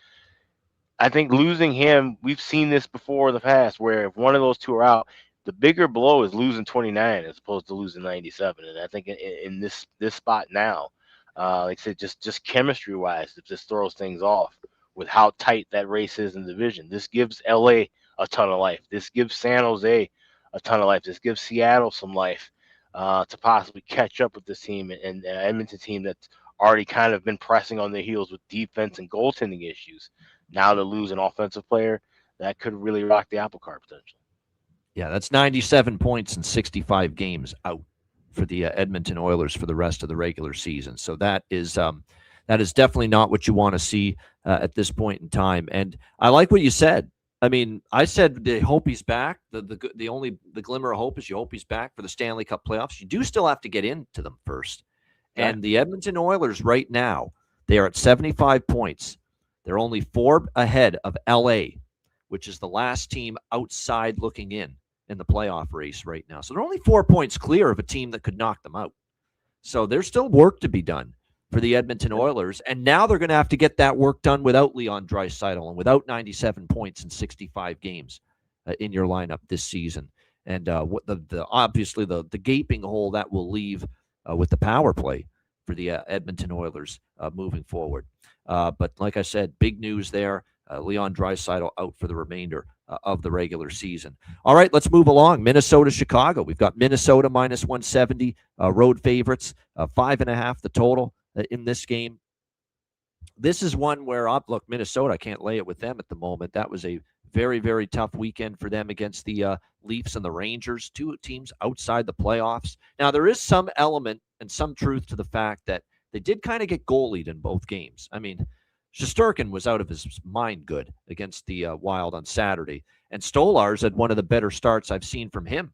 I think losing him, we've seen this before in the past, where if one of those two are out, the bigger blow is losing 29 as opposed to losing 97. And I think in this spot now, like I said, just chemistry wise, it just throws things off with how tight that race is in the division. This gives LA a ton of life. This gives San Jose a ton of life. This gives Seattle some life to possibly catch up with this team and Edmonton team that's already kind of been pressing on their heels with defense and goaltending issues. Now to lose an offensive player, that could really rock the apple cart potentially. Yeah, that's 97 points in 65 games out for the Edmonton Oilers for the rest of the regular season. So that is definitely not what you want to see at this point in time. And I like what you said. I mean, I said they hope he's back. The glimmer of hope is you hope he's back for the Stanley Cup playoffs. You do still have to get into them first. Okay. And the Edmonton Oilers right now, they are at 75 points. They're only 4 ahead of LA, which is the last team outside looking in the playoff race right now. So they're only 4 points clear of a team that could knock them out. So there's still work to be done for the Edmonton Oilers. And now they're going to have to get that work done without Leon Draisaitl and without 97 points in 65 games in your lineup this season. And obviously the gaping hole that will leave with the power play for the Edmonton Oilers moving forward. But like I said, big news there. Leon Draisaitl out for the remainder of the regular season. All right, let's move along. Minnesota, Chicago. We've got Minnesota minus 170, road favorites, 5.5 the total in this game. This is one where, look, Minnesota, I can't lay it with them at the moment. That was a very, very tough weekend for them against the Leafs and the Rangers, 2 teams outside the playoffs. Now, there is some element and some truth to the fact that they did kind of get goalied in both games. I mean, Shesterkin was out of his mind good against the Wild on Saturday. And Stolarz had one of the better starts I've seen from him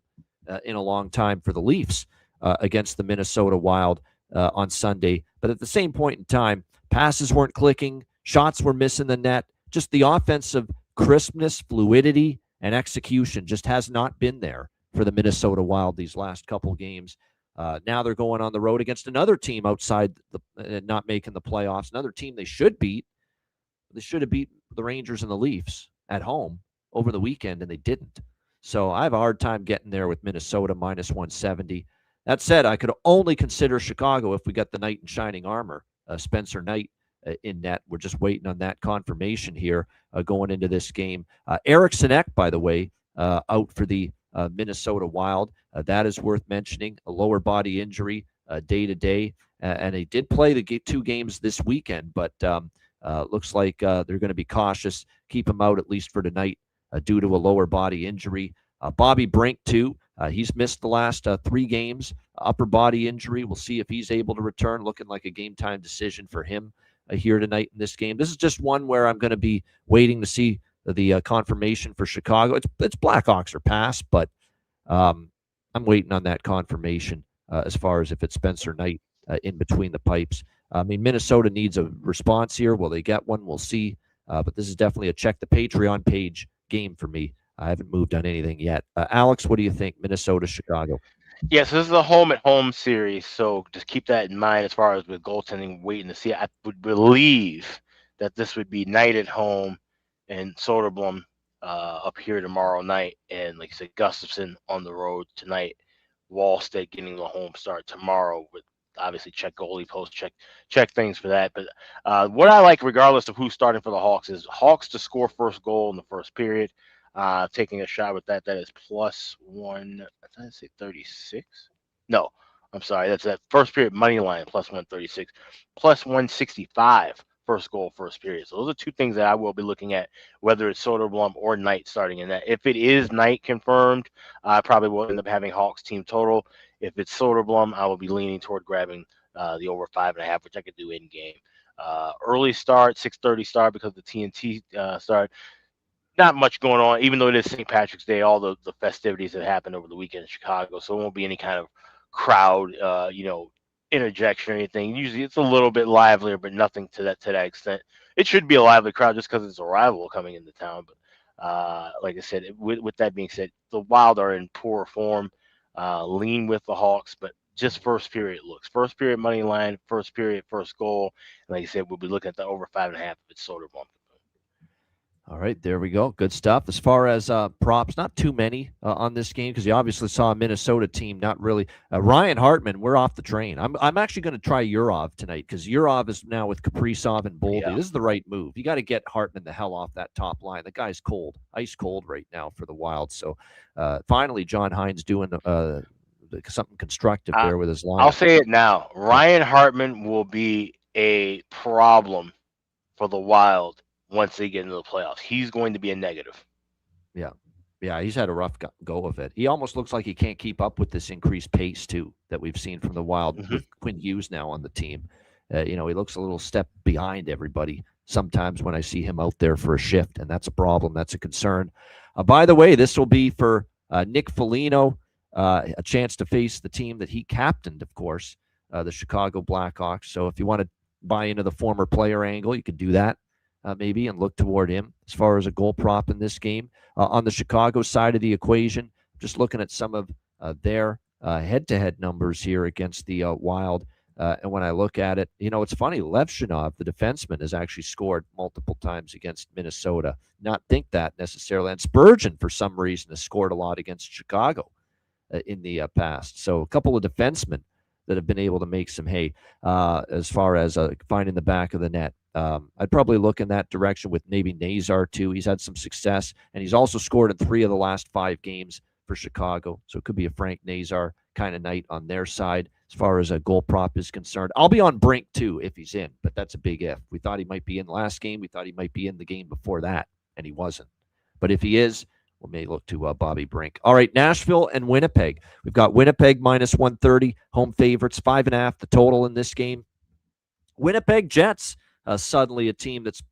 in a long time for the Leafs against the Minnesota Wild on Sunday. But at the same point in time, passes weren't clicking, shots were missing the net. Just the offensive crispness, fluidity, and execution just has not been there for the Minnesota Wild these last couple games. Now they're going on the road against another team outside not making the playoffs, another team they should beat. They should have beat the Rangers and the Leafs at home over the weekend, and they didn't. So I have a hard time getting there with Minnesota minus 170. That said, I could only consider Chicago if we got the knight in shining armor, Spencer Knight, in net. We're just waiting on that confirmation here going into this game. Eric Sinek, by the way, out for the Minnesota Wild. That is worth mentioning. A lower body injury day-to-day. And they did play the 2 games this weekend, but looks like they're going to be cautious, keep him out at least for tonight due to a lower body injury. Bobby Brink, too. He's missed the last 3 games. Upper body injury. We'll see if he's able to return. Looking like a game-time decision for him here tonight in this game. This is just one where I'm going to be waiting to see the confirmation for Chicago. It's Blackhawks or pass, but I'm waiting on that confirmation as far as if it's Spencer Knight in between the pipes. I mean, Minnesota needs a response here. Will they get one? We'll see. But this is definitely a check the Patreon page game for me. I haven't moved on anything yet. Alex, what do you think? Minnesota, Chicago. Yes, this is a home-at-home series, so just keep that in mind as far as with goaltending, waiting to see. I would believe that this would be Knight at home and Soderblom up here tomorrow night, and like I said, Gustafsson on the road tonight. Wallstead getting the home start tomorrow with obviously check goalie post, check things for that. But what I like, regardless of who's starting for the Hawks, is Hawks to score first goal in the first period. Taking a shot with that is +1. I did I say 36? No, I'm sorry. That's that first period money line +136, +165 first goal first period. So those are two things that I will be looking at, whether it's Soderblom or Knight starting in that. If it is Knight confirmed, I probably will end up having Hawks team total. If it's Soderblom, I will be leaning toward grabbing the over 5.5, which I could do in game. Early start, 6:30 start because of the TNT start. Not much going on, even though it is St. Patrick's Day, all the festivities that happened over the weekend in Chicago. So it won't be any kind of crowd, interjection or anything. Usually it's a little bit livelier, but nothing to that extent. It should be a lively crowd just because it's a rival coming into town. But like I said, with that being said, the Wild are in poor form. Lean with the Hawks, but just first period looks. First period money line, first period, first goal. And like I said, we'll be looking at the over 5.5 if it's Soderblom. All right, there we go. Good stuff. As far as props, not too many on this game because you obviously saw a Minnesota team not really. Ryan Hartman, we're off the train. I'm actually going to try Yurov tonight because Yurov is now with Kaprizov and Boldy. Yeah. This is the right move. You got to get Hartman the hell off that top line. The guy's cold, ice cold right now for the Wild. So finally, John Hines doing something constructive there with his line. I'll say it now. Ryan Hartman will be a problem for the Wild once they get into the playoffs. He's going to be a negative. Yeah, he's had a rough go of it. He almost looks like he can't keep up with this increased pace, too, that we've seen from the Wild with Quinn Hughes now on the team. He looks a little step behind everybody sometimes when I see him out there for a shift, and that's a problem. That's a concern. By the way, this will be for Nick Foligno, a chance to face the team that he captained, of course, the Chicago Blackhawks. So if you want to buy into the former player angle, you could do that. Maybe and look toward him as far as a goal prop in this game. On the Chicago side of the equation, just looking at some of their head-to-head numbers here against the Wild. And when I look at it, it's funny. Levshinov, the defenseman, has actually scored multiple times against Minnesota. Not think that necessarily. And Spurgeon, for some reason, has scored a lot against Chicago in the past. So a couple of defensemen that have been able to make some hay as far as finding the back of the net. I'd probably look in that direction with maybe Nazar, too. He's had some success, and he's also scored in 3 of the last 5 games for Chicago. So it could be a Frank Nazar kind of night on their side as far as a goal prop is concerned. I'll be on Brink, too, if he's in, but that's a big if. We thought he might be in last game. We thought he might be in the game before that, and he wasn't. But if he is, we may look to Bobby Brink. All right, Nashville and Winnipeg. We've got Winnipeg -130, home favorites, 5.5 the total in this game. Winnipeg Jets. Suddenly a team that's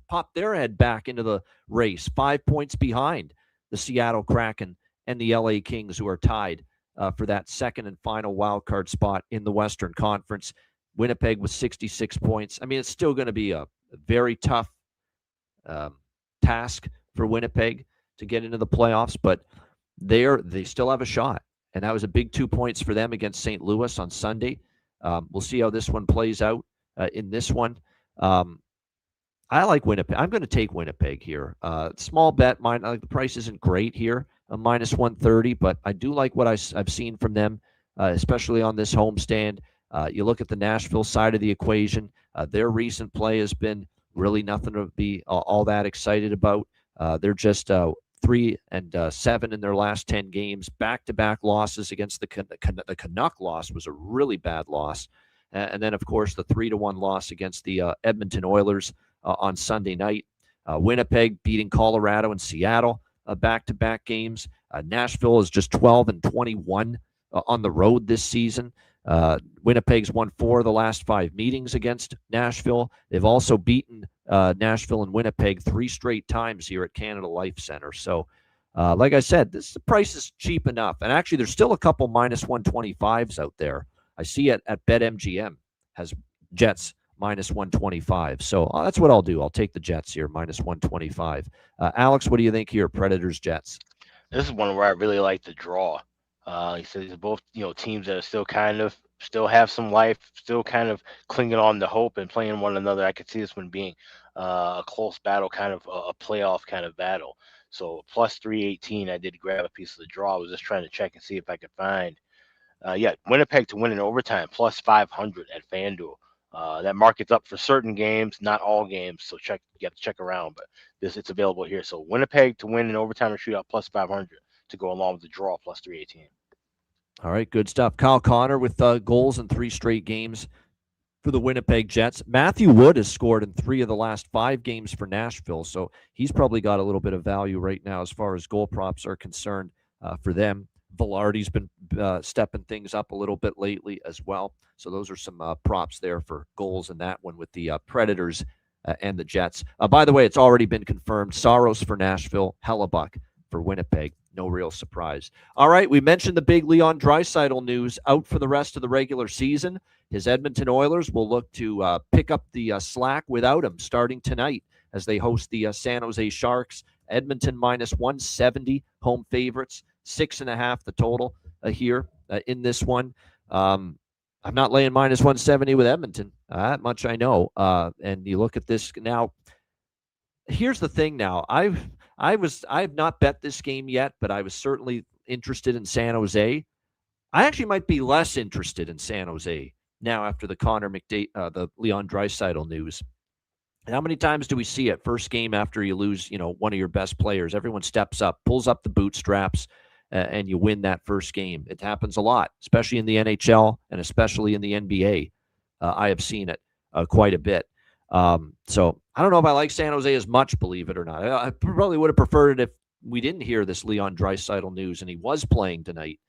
popped their head back into the race, 5 points behind the Seattle Kraken and the LA Kings, who are tied for that second and final wild card spot in the Western Conference. Winnipeg with 66 points. I mean, it's still going to be a very tough task for Winnipeg to get into the playoffs, but they still have a shot. And that was a big 2 points for them against St. Louis on Sunday. We'll see how this one plays out in this one. I like Winnipeg. I'm going to take Winnipeg here. Small bet. The price isn't great here, -130, but I do like what I've seen from them, especially on this homestand. You look at the Nashville side of the equation. Their recent play has been really nothing to be all that excited about. They're just 3-7 in their last 10 games. Back-to-back losses against the Canuck loss was a really bad loss. And then, of course, the 3-1 loss against the Edmonton Oilers on Sunday night. Winnipeg beating Colorado and Seattle back-to-back games. Nashville is just 12-21 on the road this season. Winnipeg's won 4 of the last 5 meetings against Nashville. They've also beaten Nashville and Winnipeg 3 straight times here at Canada Life Center. So Like I said, the price is cheap enough. And actually, there's still a couple minus 125s out there. I see it at BetMGM has Jets minus 125. So that's what I'll do. I'll take the Jets here, minus 125. Alex, what do you think here, Predators, Jets? This is one where I really like the draw. He says these are both teams that are still have some life, still kind of clinging on to hope and playing one another. I could see this one being a close battle, kind of a playoff kind of battle. So plus 318, I did grab a piece of the draw. I was just trying to check and see if I could find. Winnipeg to win in overtime, plus 500 at FanDuel. That market's up for certain games, not all games. So you have to check around, but it's available here. So Winnipeg to win in overtime or shootout, plus 500 to go along with the draw, plus 318. All right, good stuff. Kyle Connor with goals in 3 straight games for the Winnipeg Jets. Matthew Wood has scored in 3 of the last 5 games for Nashville, so he's probably got a little bit of value right now as far as goal props are concerned for them. Velarde's been stepping things up a little bit lately as well. So those are some props there for goals in that one with the Predators and the Jets. By the way, it's already been confirmed. Saros for Nashville, Hellebuck for Winnipeg. No real surprise. All right, we mentioned the big Leon Draisaitl news, out for the rest of the regular season. His Edmonton Oilers will look to pick up the slack without him starting tonight as they host the San Jose Sharks. Edmonton minus 170, home favorites. 6.5 the total here in this one. I'm not laying minus 170 with Edmonton. That much I know. And you look at this now. Here's the thing now. I have not bet this game yet, but I was certainly interested in San Jose. I actually might be less interested in San Jose now after the the Leon Draisaitl news. How many times do we see it? First game after you lose, one of your best players, everyone steps up, pulls up the bootstraps, and you win that first game. It happens a lot, especially in the NHL and especially in the NBA. I have seen it quite a bit. So I don't know if I like San Jose as much, believe it or not. I probably would have preferred it if we didn't hear this Leon Draisaitl news and he was playing tonight,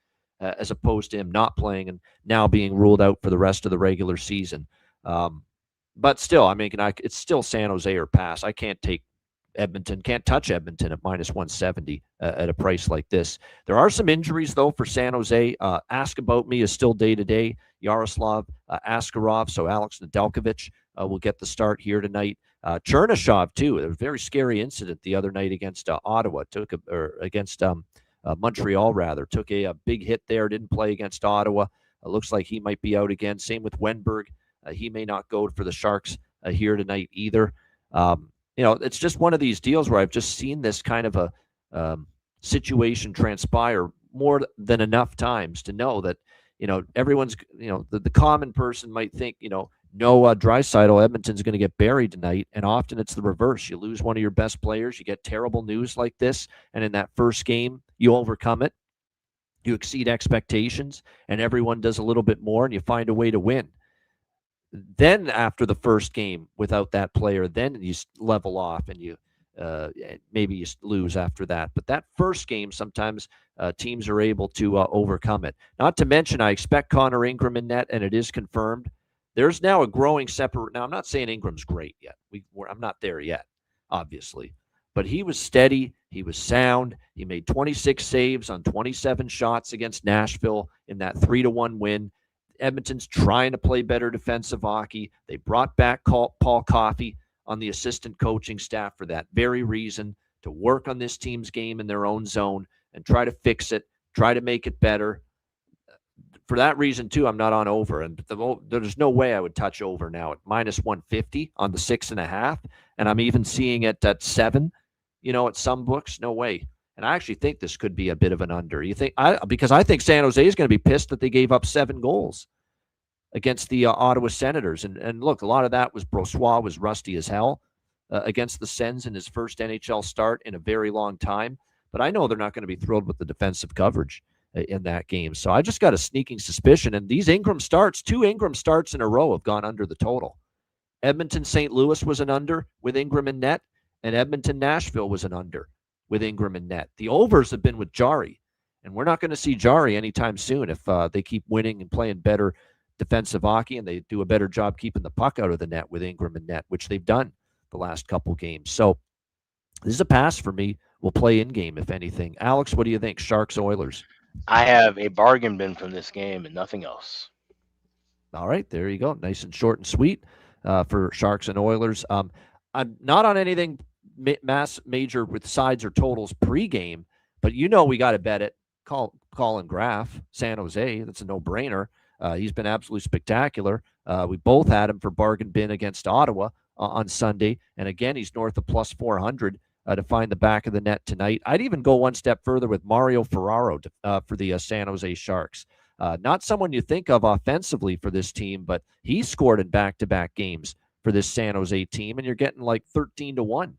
as opposed to him not playing and now being ruled out for the rest of the regular season. But still, it's still San Jose or pass. I can't take Edmonton, can't touch Edmonton at minus 170 at a price like this. There are some injuries, though, for San Jose. Ask About Me is still day-to-day. Yaroslav Askarov, so Alex Nedeljkovic will get the start here tonight. Chernyshov, too. There was a very scary incident the other night against Ottawa. Against Montreal, rather. Took a big hit there, didn't play against Ottawa. Looks like he might be out again. Same with Wenberg. He may not go for the Sharks here tonight either. It's just one of these deals where I've just seen this kind of a situation transpire more than enough times to know that, everyone's, the common person might think, no Draisaitl, Edmonton's going to get buried tonight. And often it's the reverse. You lose one of your best players, you get terrible news like this. And in that first game, you overcome it. You exceed expectations and everyone does a little bit more and you find a way to win. Then after the first game without that player, then you level off and you maybe you lose after that. But that first game, sometimes teams are able to overcome it. Not to mention, I expect Connor Ingram in net, and it is confirmed. There's now a growing separate. Now, I'm not saying Ingram's great yet. I'm not there yet, obviously. But he was steady. He was sound. He made 26 saves on 27 shots against Nashville in that 3-1 win. Edmonton's trying to play better defensive hockey. They brought back Paul Coffey on the assistant coaching staff for that very reason, to work on this team's game in their own zone and try to fix it, try to make it better. For that reason, too, I'm not on over. And there's no way I would touch over now at minus 150 on the 6.5. And I'm even seeing it at 7, at some books. No way. And I actually think this could be a bit of an under. Because I think San Jose is going to be pissed that they gave up 7 goals against the Ottawa Senators. And look, a lot of that was Brossoit was rusty as hell against the Sens in his first NHL start in a very long time. But I know they're not going to be thrilled with the defensive coverage in that game. So I just got a sneaking suspicion. And these 2 Ingram starts in a row have gone under the total. Edmonton-St. Louis was an under with Ingram in net, and Edmonton-Nashville was an under with Ingram and net. The overs have been with Jari, and we're not going to see Jari anytime soon if they keep winning and playing better defensive hockey and they do a better job keeping the puck out of the net with Ingram and net, which they've done the last couple games. So this is a pass for me we'll play in game if anything. Alex, what do you think? Sharks Oilers. I have a bargain bin from this game and nothing else. All right, there you go. Nice and short and sweet for Sharks and Oilers. I'm not on anything major with sides or totals pregame, but we got to bet it. Colin Graff, San Jose. That's a no-brainer. He's been absolutely spectacular. We both had him for bargain bin against Ottawa on Sunday, and again, he's north of plus 400 to find the back of the net tonight. I'd even go one step further with Mario Ferraro for the San Jose Sharks. Not someone you think of offensively for this team, but he scored in back-to-back games for this San Jose team, and you're getting like 13-1,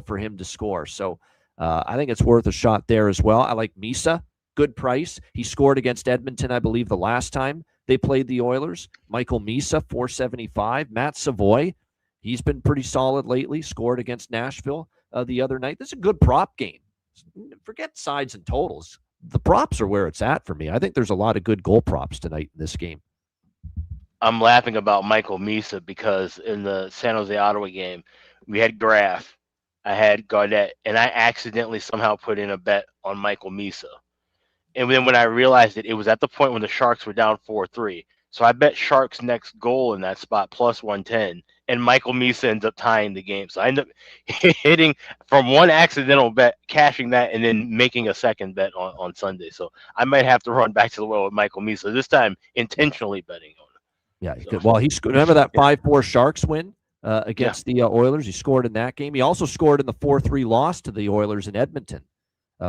for him to score. So I think it's worth a shot there as well. I like Misa, good price. He scored against Edmonton, I believe, the last time they played the Oilers. Michael Misa, $4.75. Matt Savoy, he's been pretty solid lately, scored against Nashville the other night. This is a good prop game. Forget sides and totals. The props are where it's at for me. I think there's a lot of good goal props tonight in this game. I'm laughing about Michael Misa because in the San Jose Ottawa game, we had Graff, I had Gaudette, and I accidentally somehow put in a bet on Michael Misa. And then when I realized it was at the point when the Sharks were down 4-3. So I bet Sharks next goal in that spot plus 110, and Michael Misa ends up tying the game. So I end up hitting from one accidental bet, cashing that, and then making a second bet on Sunday. So I might have to run back to the well with Michael Misa, this time intentionally betting on it. Yeah, so, well, he scored. Remember that 5-4 Sharks win against the Oilers? He scored in that game. He also scored in the 4-3 loss to the Oilers in Edmonton.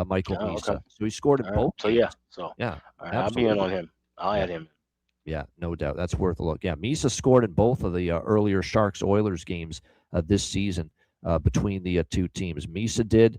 Michael Misa. Okay. So he scored in both. So games. Yeah. I'll be in on him. I'll add him. Yeah, no doubt. That's worth a look. Yeah, Misa scored in both of the earlier Sharks-Oilers games this season between the two teams. Misa did.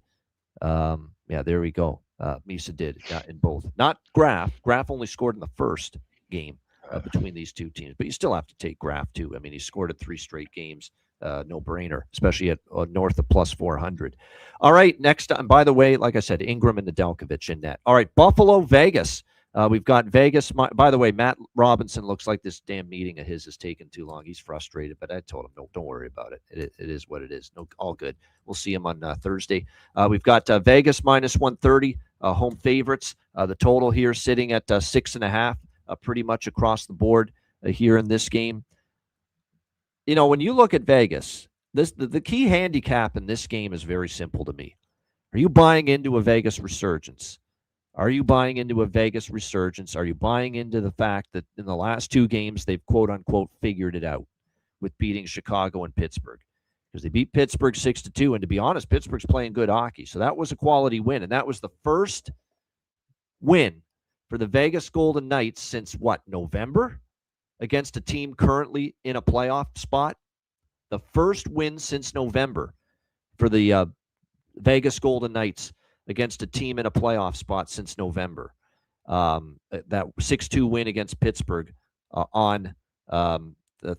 There we go. Misa did in both. Not Graff. Graff only scored in the first game between these two teams. But you still have to take Graff, too. I mean, he scored in 3 straight games. No-brainer, especially at north of plus 400. All right, next. And by the way, like I said, Ingram and Nedeljkovic in net. All right, Buffalo, Vegas. We've got Vegas. By the way, Matt Robinson looks like this damn meeting of his is taking too long. He's frustrated, but I told him, no, don't worry about it. It is what it is. No, all good. We'll see him on Thursday. We've got Vegas minus 130, home favorites. The total here sitting at 6.5, pretty much across the board here in this game. When you look at Vegas, the key handicap in this game is very simple to me. Are you buying into a Vegas resurgence? Are you buying into a Vegas resurgence? Are you buying into the fact that in the last 2 games they've quote-unquote figured it out with beating Chicago and Pittsburgh? Because they beat Pittsburgh 6-2, and to be honest, Pittsburgh's playing good hockey. So that was a quality win, and that was the first win for the Vegas Golden Knights since, November? Against a team currently in a playoff spot. The first win since November for the Vegas Golden Knights against a team in a playoff spot since November. That 6-2 win against Pittsburgh on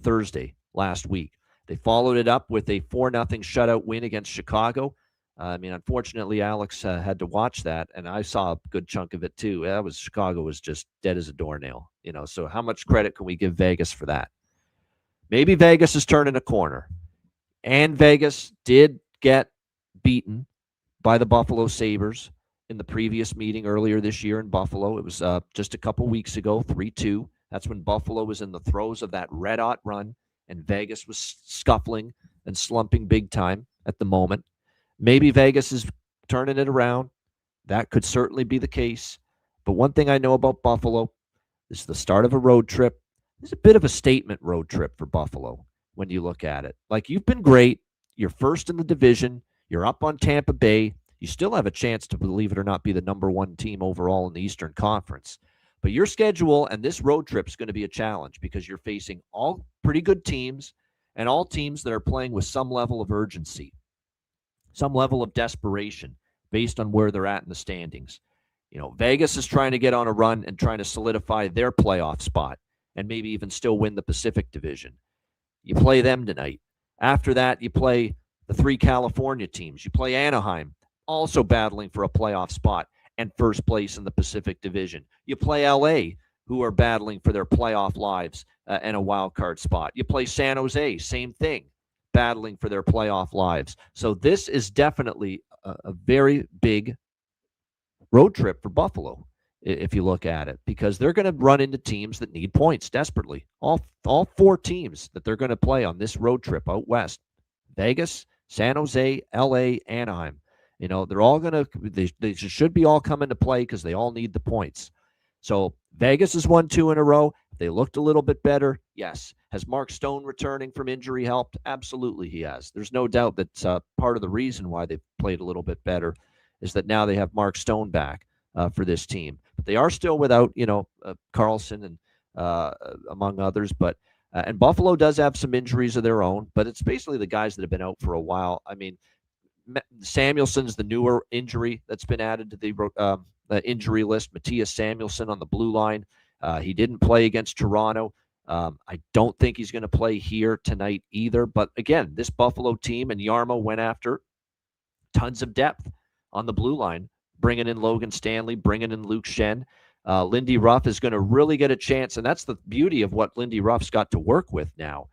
Thursday last week. They followed it up with a 4-0 shutout win against Chicago. Unfortunately, Alex had to watch that, and I saw a good chunk of it too. Chicago was just dead as a doornail, So how much credit can we give Vegas for that? Maybe Vegas is turning a corner, and Vegas did get beaten by the Buffalo Sabres in the previous meeting earlier this year in Buffalo. It was just a couple weeks ago, 3-2. That's when Buffalo was in the throes of that red-hot run, and Vegas was scuffling and slumping big time at the moment. Maybe Vegas is turning it around. That could certainly be the case. But one thing I know about Buffalo, this is the start of a road trip. It's a bit of a statement road trip for Buffalo when you look at it. Like, you've been great. You're first in the division. You're up on Tampa Bay. You still have a chance to, believe it or not, be the number 1 team overall in the Eastern Conference. But your schedule and this road trip is going to be a challenge because you're facing all pretty good teams and all teams that are playing with some level of urgency, some level of desperation based on where they're at in the standings. Vegas is trying to get on a run and trying to solidify their playoff spot and maybe even still win the Pacific Division. You play them tonight. After that, you play the 3 California teams. You play Anaheim, also battling for a playoff spot and first place in the Pacific Division. You play LA, who are battling for their playoff lives and a wild card spot. You play San Jose, same thing, battling for their playoff lives. So this is definitely a very big road trip for Buffalo, if you look at it, because they're going to run into teams that need points desperately. All four teams that they're going to play on this road trip out west: Vegas, San Jose, LA, Anaheim. They're all going to, they should be all coming to play because they all need the points. So Vegas has won 2 in a row. They looked a little bit better. Yes. Has Mark Stone returning from injury helped? Absolutely he has. There's no doubt that part of the reason why they've played a little bit better is that now they have Mark Stone back for this team. But they are still without, Carlson and among others. But and Buffalo does have some injuries of their own, but it's basically the guys that have been out for a while. I mean, Samuelson's the newer injury that's been added to the injury list. Matthias Samuelsson on the blue line. He didn't play against Toronto. I don't think he's going to play here tonight either. But again, this Buffalo team and Yarmo went after tons of depth on the blue line, bringing in Logan Stanley, bringing in Luke Shen. Lindy Ruff is going to really get a chance, and that's the beauty of what Lindy Ruff's got to work with now.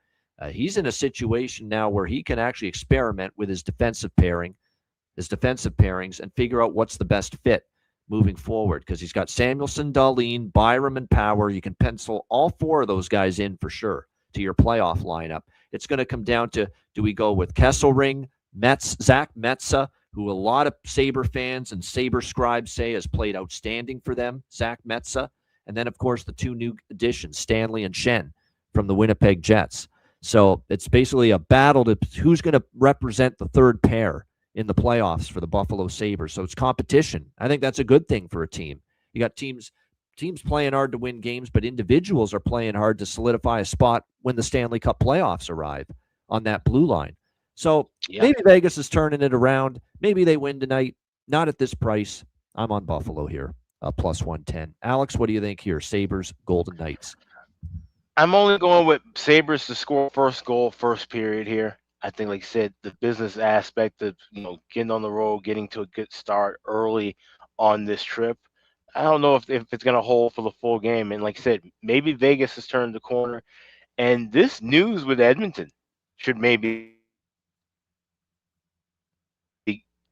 He's in a situation now where he can actually experiment with his defensive pairings, and figure out what's the best fit moving forward, because he's got Samuelsson, Dahlin, Byram, and Power. You can pencil all 4 of those guys in for sure to your playoff lineup. It's going to come down to, do we go with Kesselring, Zach Metsa, who a lot of Sabre fans and Sabre scribes say has played outstanding for them, Zach Metsa, and then, of course, the 2 new additions, Stanley and Shen from the Winnipeg Jets. So it's basically a battle to who's going to represent the third pair in the playoffs for the Buffalo Sabres. So it's competition. I think that's a good thing for a team. You got teams playing hard to win games, but individuals are playing hard to solidify a spot when the Stanley Cup playoffs arrive on that blue line. So maybe Vegas is turning it around. Maybe they win tonight. Not at this price. I'm on Buffalo here, plus 110. Alex, what do you think here? Sabres, Golden Knights. I'm only going with Sabres to score first goal, first period here. I think, like I said, the business aspect of, getting on the road, getting to a good start early on this trip. I don't know if it's going to hold for the full game. And like I said, maybe Vegas has turned the corner. And this news with Edmonton should maybe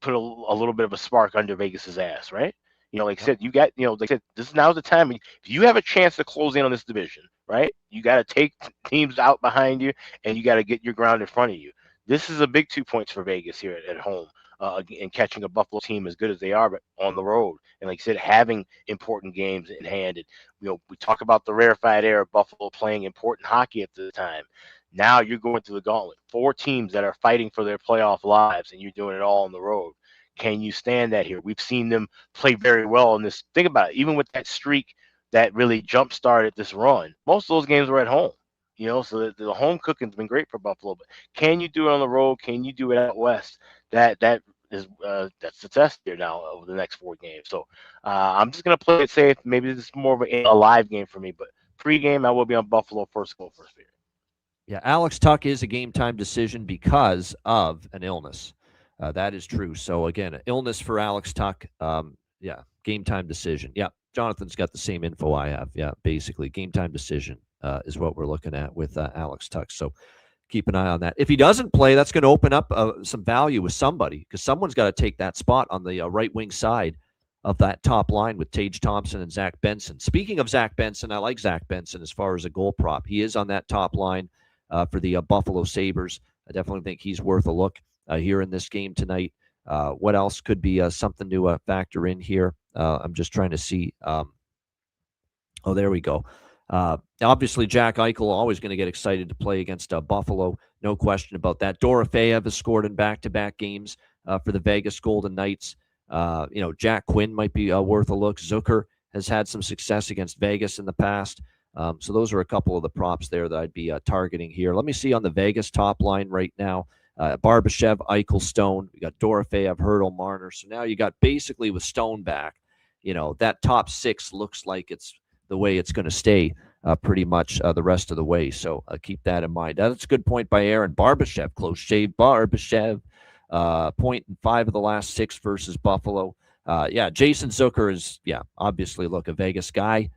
put a little bit of a spark under Vegas's ass, right? Like I said, you got, like I said, this is now the time. If you have a chance to close in on this division, right? You got to take teams out behind you, and you got to get your ground in front of you. This is a big 2 points for Vegas here at home, and catching a Buffalo team as good as they are, but on the road. And like I said, having important games in hand. And, we talk about the rarefied air of Buffalo playing important hockey at the time. Now you're going through the gauntlet. 4 teams that are fighting for their playoff lives, and you're doing it all on the road. Can you stand that here? We've seen them play very well in this. Think about it. Even with that streak that really jump-started this run, most of those games were at home. So the home cooking's been great for Buffalo. But can you do it on the road? Can you do it out west? That's the test here now over the next 4 games. So I'm just going to play it safe. Maybe this is more of a live game for me. But pre-game, I will be on Buffalo first goal, first period. Yeah, Alex Tuch is a game-time decision because of an illness. That is true. So, again, illness for Alex Tuch. Game-time decision. Yeah, Jonathan's got the same info I have. Yeah, basically, game-time decision is what we're looking at with Alex Tuch. So keep an eye on that. If he doesn't play, that's going to open up some value with somebody, because someone's got to take that spot on the right-wing side of that top line with Tage Thompson and Zach Benson. Speaking of Zach Benson, I like Zach Benson as far as a goal prop. He is on that top line for the Buffalo Sabres. I definitely think he's worth a look here in this game tonight. What else could be something to factor in here? I'm just trying to see. There we go. Obviously, Jack Eichel always going to get excited to play against Buffalo. No question about that. Dorofeyev has scored in back-to-back games for the Vegas Golden Knights. Jack Quinn might be worth a look. Zucker has had some success against Vegas in the past. So those are a couple of the props there that I'd be targeting here. Let me see on the Vegas top line right now. Barbashev, Eichel, Stone. You got Dorofeyev, Hurdle, Marner. So now you got basically with Stone back, that top 6 looks like it's the way it's going to stay pretty much the rest of the way. So keep that in mind. That's a good point by Aaron Barbashev. Close shave Barbashev. Point in 5 of the last 6 versus Buffalo. Jason Zucker is, obviously, look, a Vegas guy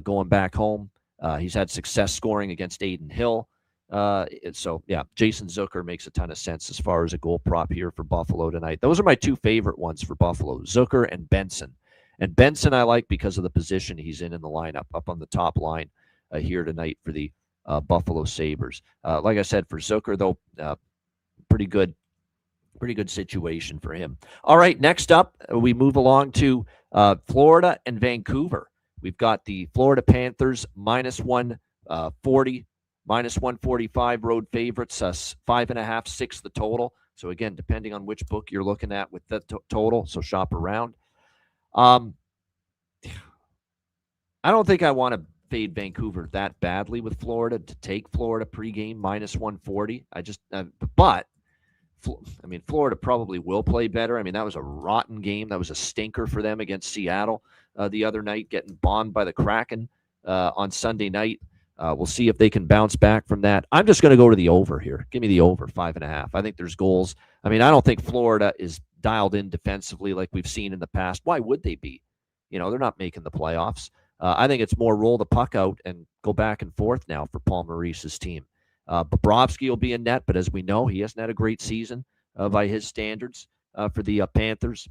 going back home. He's had success scoring against Aiden Hill. So, yeah, Jason Zucker makes a ton of sense as far as a goal prop here for Buffalo tonight. Those are my two favorite ones for Buffalo, Zucker and Benson. And Benson I like because of the position he's in the lineup, up on the top line here tonight for the Buffalo Sabres. Like I said, for Zucker, though, pretty good situation for him. All right, next up, we move along to Florida and Vancouver. We've got the Florida Panthers minus 140, minus 145 road favorites, 5.5, 6 the total. So again, depending on which book you're looking at with the total, so shop around. I don't think I want to fade Vancouver that badly with Florida to take Florida pregame minus 140. But Florida probably will play better. I mean, that was a rotten game. That was a stinker for them against Seattle the other night, getting bombed by the Kraken on Sunday night. We'll see if they can bounce back from that. I'm just going to go to the over here. Give me the over, 5.5. I think there's goals. I mean, I don't think Florida is dialed in defensively like we've seen in the past. Why would they be? They're not making the playoffs. I think it's more roll the puck out and go back and forth now for Paul Maurice's team. Bobrovsky will be in net, but as we know, he hasn't had a great season by his standards for the Panthers.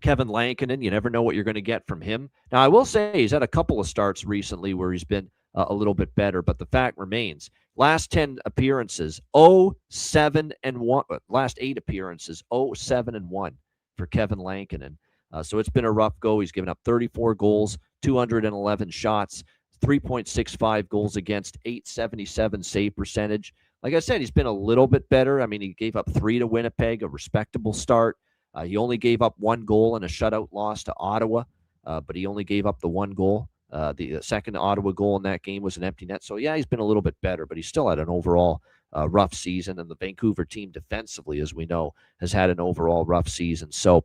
Kevin Lankinen, you never know what you're going to get from him. Now, I will say he's had a couple of starts recently where he's been a little bit better, but the fact remains, last 10 appearances, 0-7-1. Last 8 appearances, 0-7-1 for Kevin Lankinen. So it's been a rough go. He's given up 34 goals, 211 shots, 3.65 goals against, 877 save percentage. Like I said, he's been a little bit better. I mean, he gave up 3 to Winnipeg, a respectable start. He only gave up 1 goal in a shutout loss to Ottawa, but he only gave up the 1 goal. The second Ottawa goal in that game was an empty net. So, yeah, he's been a little bit better, but he's still had an overall rough season. And the Vancouver team defensively, as we know, has had an overall rough season. So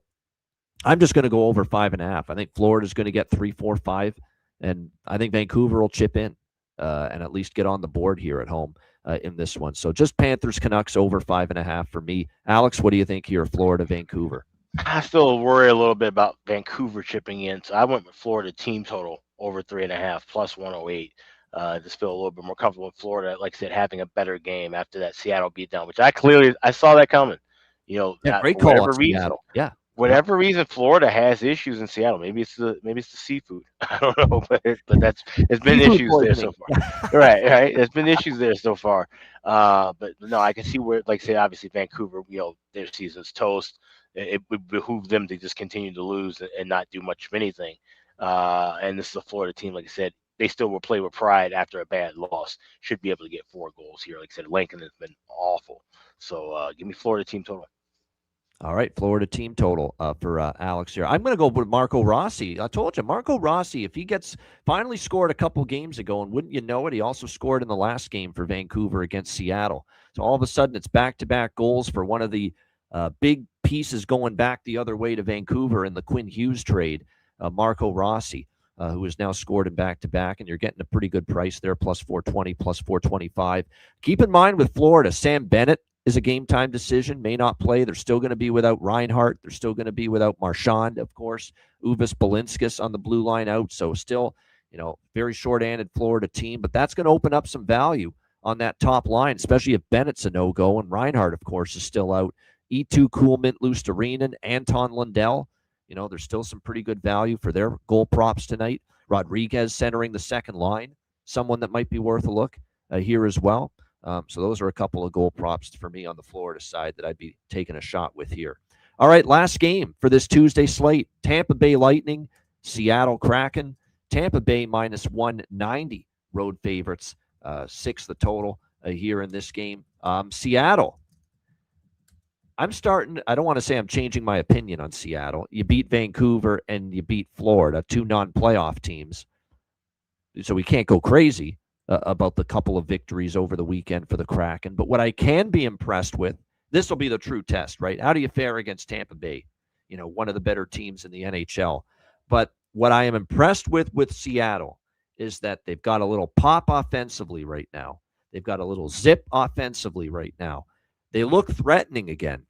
I'm just going to go over 5.5. I think Florida's going to get 3, 4, 5. And I think Vancouver will chip in and at least get on the board here at home in this one. So just Panthers Canucks over 5.5 for me. Alex, what do you think here, Florida, Vancouver? I still worry a little bit about Vancouver chipping in. So I went with Florida team total over 3.5 plus 108. Just feel a little bit more comfortable with Florida, like I said, having a better game after that Seattle beatdown, which I saw that coming. Great call on Seattle. Yeah. Whatever reason, Florida has issues in Seattle. Maybe it's the seafood. I don't know, but it's been issues there so far. Right. There's been issues there so far. But no, I can see where, like I say, obviously Vancouver, their season's toast. It would behoove them to just continue to lose and not do much of anything. And this is a Florida team, like I said, they still will play with pride after a bad loss. Should be able to get 4 goals here. Like I said, Lincoln has been awful. So give me Florida team total. All right, Florida team total for Alex here. I'm going to go with Marco Rossi. I told you, Marco Rossi, if he finally scored a couple games ago, and wouldn't you know it, he also scored in the last game for Vancouver against Seattle. So all of a sudden, it's back-to-back goals for one of the big pieces going back the other way to Vancouver in the Quinn Hughes trade, Marco Rossi, who has now scored in back-to-back, and you're getting a pretty good price there, plus 420, plus 425. Keep in mind with Florida, Sam Bennett is a game-time decision, may not play. They're still going to be without Reinhart. They're still going to be without Marchand, of course. Uvis Balinskis on the blue line out. So still, very short-handed Florida team. But that's going to open up some value on that top line, especially if Bennett's a no-go. And Reinhart, of course, is still out. E2, Kuhlman, Lusterinen, Anton Lundell. There's still some pretty good value for their goal props tonight. Rodriguez centering the second line. Someone that might be worth a look here as well. So those are a couple of goal props for me on the Florida side that I'd be taking a shot with here. All right, last game for this Tuesday slate. Tampa Bay Lightning, Seattle Kraken. Tampa Bay minus 190 road favorites, 6 the total here in this game. Seattle. I don't want to say I'm changing my opinion on Seattle. You beat Vancouver and you beat Florida, 2 non-playoff teams. So we can't go crazy about the couple of victories over the weekend for the Kraken. But what I can be impressed with, this will be the true test, right? How do you fare against Tampa Bay? One of the better teams in the NHL. But what I am impressed with Seattle is that they've got a little pop offensively right now. They've got a little zip offensively right now. They look threatening again.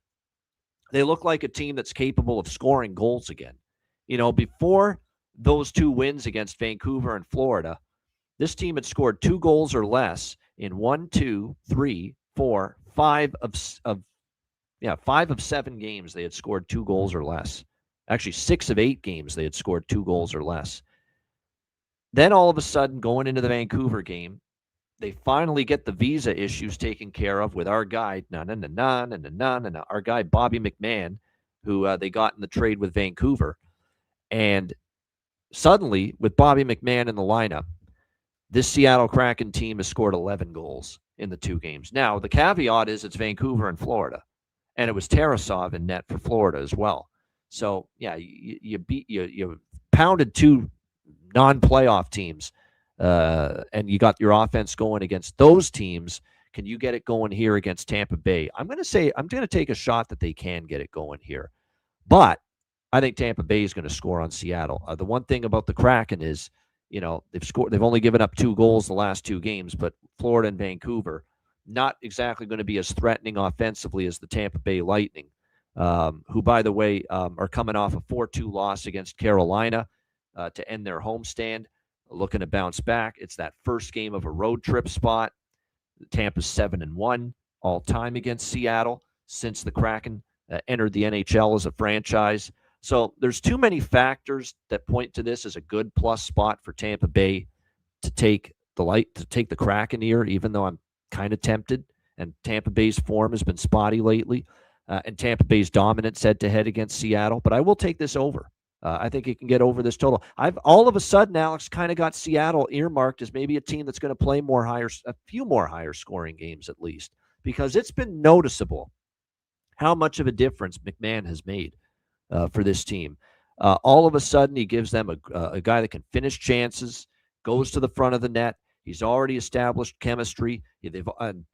They look like a team that's capable of scoring goals again. Before those 2 wins against Vancouver and Florida, this team had scored 2 goals or less In 5 of 7 games, they had scored 2 goals or less. Actually, 6 of 8 games, they had scored 2 goals or less. Then all of a sudden, going into the Vancouver game, they finally get the visa issues taken care of with our guy, our guy Bobby McMahon, who they got in the trade with Vancouver. And suddenly, with Bobby McMahon in the lineup, this Seattle Kraken team has scored 11 goals in the 2 games. Now, the caveat is it's Vancouver and Florida, and it was Tarasov in net for Florida as well. So, yeah, you pounded 2 non-playoff teams, and you got your offense going against those teams. Can you get it going here against Tampa Bay? I'm going to take a shot that they can get it going here, but I think Tampa Bay is going to score on Seattle. The one thing about the Kraken is, they've only given up 2 goals the last 2 games, but Florida and Vancouver not exactly going to be as threatening offensively as the Tampa Bay Lightning, who, by the way, are coming off a 4-2 loss against Carolina to end their homestand, looking to bounce back. It's that first game of a road trip spot. Tampa's 7-1 all time against Seattle since the Kraken entered the NHL as a franchise. So there's too many factors that point to this as a good plus spot for Tampa Bay to take the Kraken here, even though I'm kind of tempted. And Tampa Bay's form has been spotty lately, and Tampa Bay's dominance head-to-head against Seattle. But I will take this over. I think it can get over this total. I've all of a sudden, Alex, kind of got Seattle earmarked as maybe a team that's going to play a few more higher scoring games at least, because it's been noticeable how much of a difference McMahon has made for this team. All of a sudden, he gives them a guy that can finish chances, goes to the front of the net. He's already established chemistry.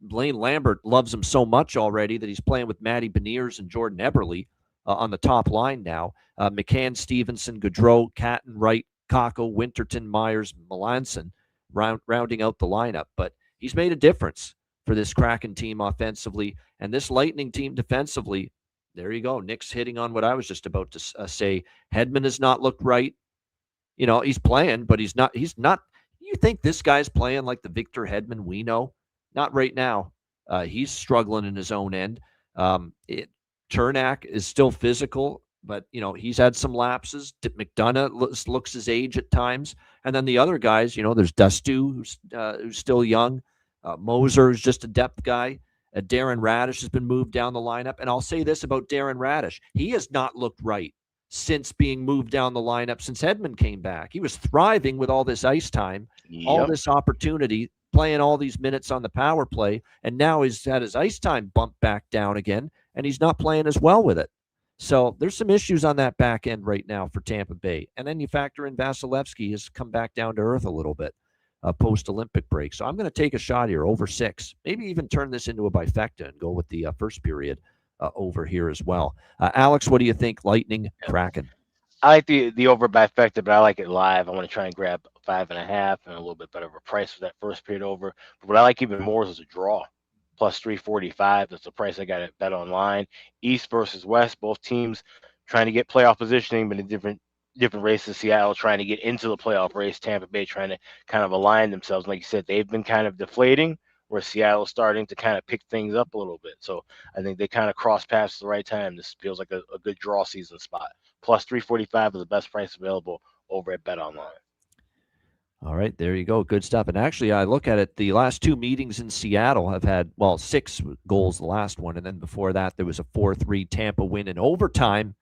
Blaine Lambert loves him so much already that he's playing with Matty Beniers and Jordan Eberle on the top line now. McCann, Stevenson, Gaudreau, Catton, Wright, Kakko, Winterton, Myers, Melanson rounding out the lineup. But he's made a difference for this Kraken team offensively. And this Lightning team defensively, there you go. Nick's hitting on what I was just about to say. Hedman has not looked right. He's playing, but he's not. You think this guy's playing like the Victor Hedman we know? Not right now. He's struggling in his own end. Chernak is still physical, but he's had some lapses. McDonough looks his age at times, and then the other guys, there's Dustu, who's still young. Moser, who's just a depth guy. Darren Radish has been moved down the lineup, and I'll say this about Darren Radish: he has not looked right since being moved down the lineup since Hedman came back. He was thriving with all this ice time, all this opportunity, playing all these minutes on the power play, and now he's had his ice time bumped back down again, and he's not playing as well with it. So there's some issues on that back end right now for Tampa Bay. And then you factor in Vasilevsky has come back down to earth a little bit post-Olympic break. So I'm going to take a shot here, over 6. Maybe even turn this into a bifecta and go with the first period over here as well. Alex, what do you think? Lightning, Kraken. I like the over bifecta, but I like it live. I want to try and grab 5.5 and a little bit better of a price for that first period over. But what I like even more is a draw. Plus 345. That's the price I got at Bet Online. East versus West, both teams trying to get playoff positioning, but in different races. Seattle trying to get into the playoff race. Tampa Bay trying to kind of align themselves. Like you said, they've been kind of deflating, where Seattle's starting to kind of pick things up a little bit. So I think they kind of cross paths at the right time. This feels like a good draw season spot. Plus 345 is the best price available over at Bet Online. All right, there you go. Good stuff. And actually, I look at it, the last 2 meetings in Seattle have had, 6 goals the last one. And then before that, there was a 4-3 Tampa win in overtime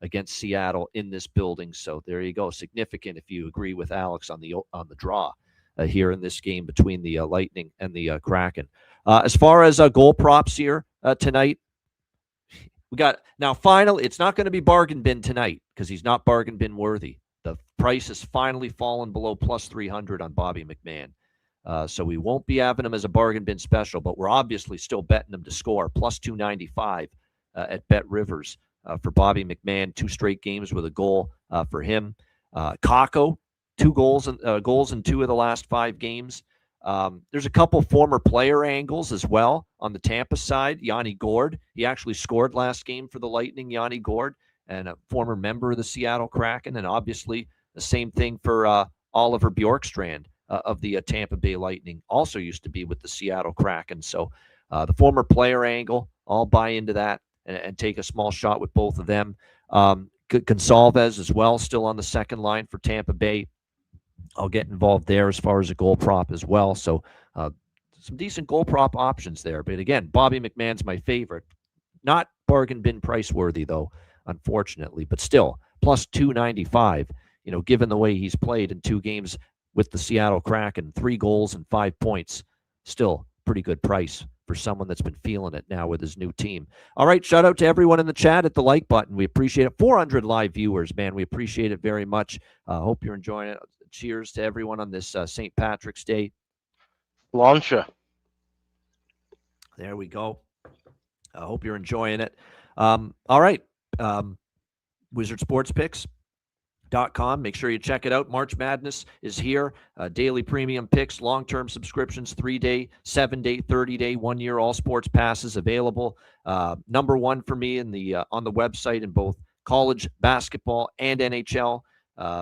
against Seattle in this building. So there you go. Significant if you agree with Alex on the draw here in this game between the Lightning and the Kraken. As far as goal props here tonight, we got, now finally, it's not going to be bargain bin tonight because he's not bargain bin worthy. The price has finally fallen below plus 300 on Bobby McMahon. So we won't be having him as a bargain bin special, but we're obviously still betting him to score plus 295 at Bet Rivers for Bobby McMahon. 2 straight games with a goal for him. Kakko, 2 goals in 2 of the last 5 games. There's a couple former player angles as well on the Tampa side. Yanni Gourde, he actually scored last game for the Lightning, Yanni Gourde, and a former member of the Seattle Kraken. And obviously the same thing for Oliver Bjorkstrand of the Tampa Bay Lightning, also used to be with the Seattle Kraken. So the former player angle, I'll buy into that and take a small shot with both of them. Gonsalves as well, still on the second line for Tampa Bay. I'll get involved there as far as a goal prop as well. So some decent goal prop options there. But again, Bobby McMann's my favorite. Not bargain bin price worthy, though, unfortunately. But still, plus 295, given the way he's played in 2 games with the Seattle Kraken, 3 goals and 5 points. Still pretty good price for someone that's been feeling it now with his new team. All right, shout out to everyone in the chat at the like button. We appreciate it. 400 live viewers, man. We appreciate it very much. Hope you're enjoying it. Cheers to everyone on this St. Patrick's Day. Launcher. There we go. I hope you're enjoying it. All right. WizardSportsPicks.com. Make sure you check it out. March Madness is here. Daily premium picks, long-term subscriptions, 3-day, 7-day, 30-day, 1-year all sports passes available. Number one for me on the website in both college basketball and NHL.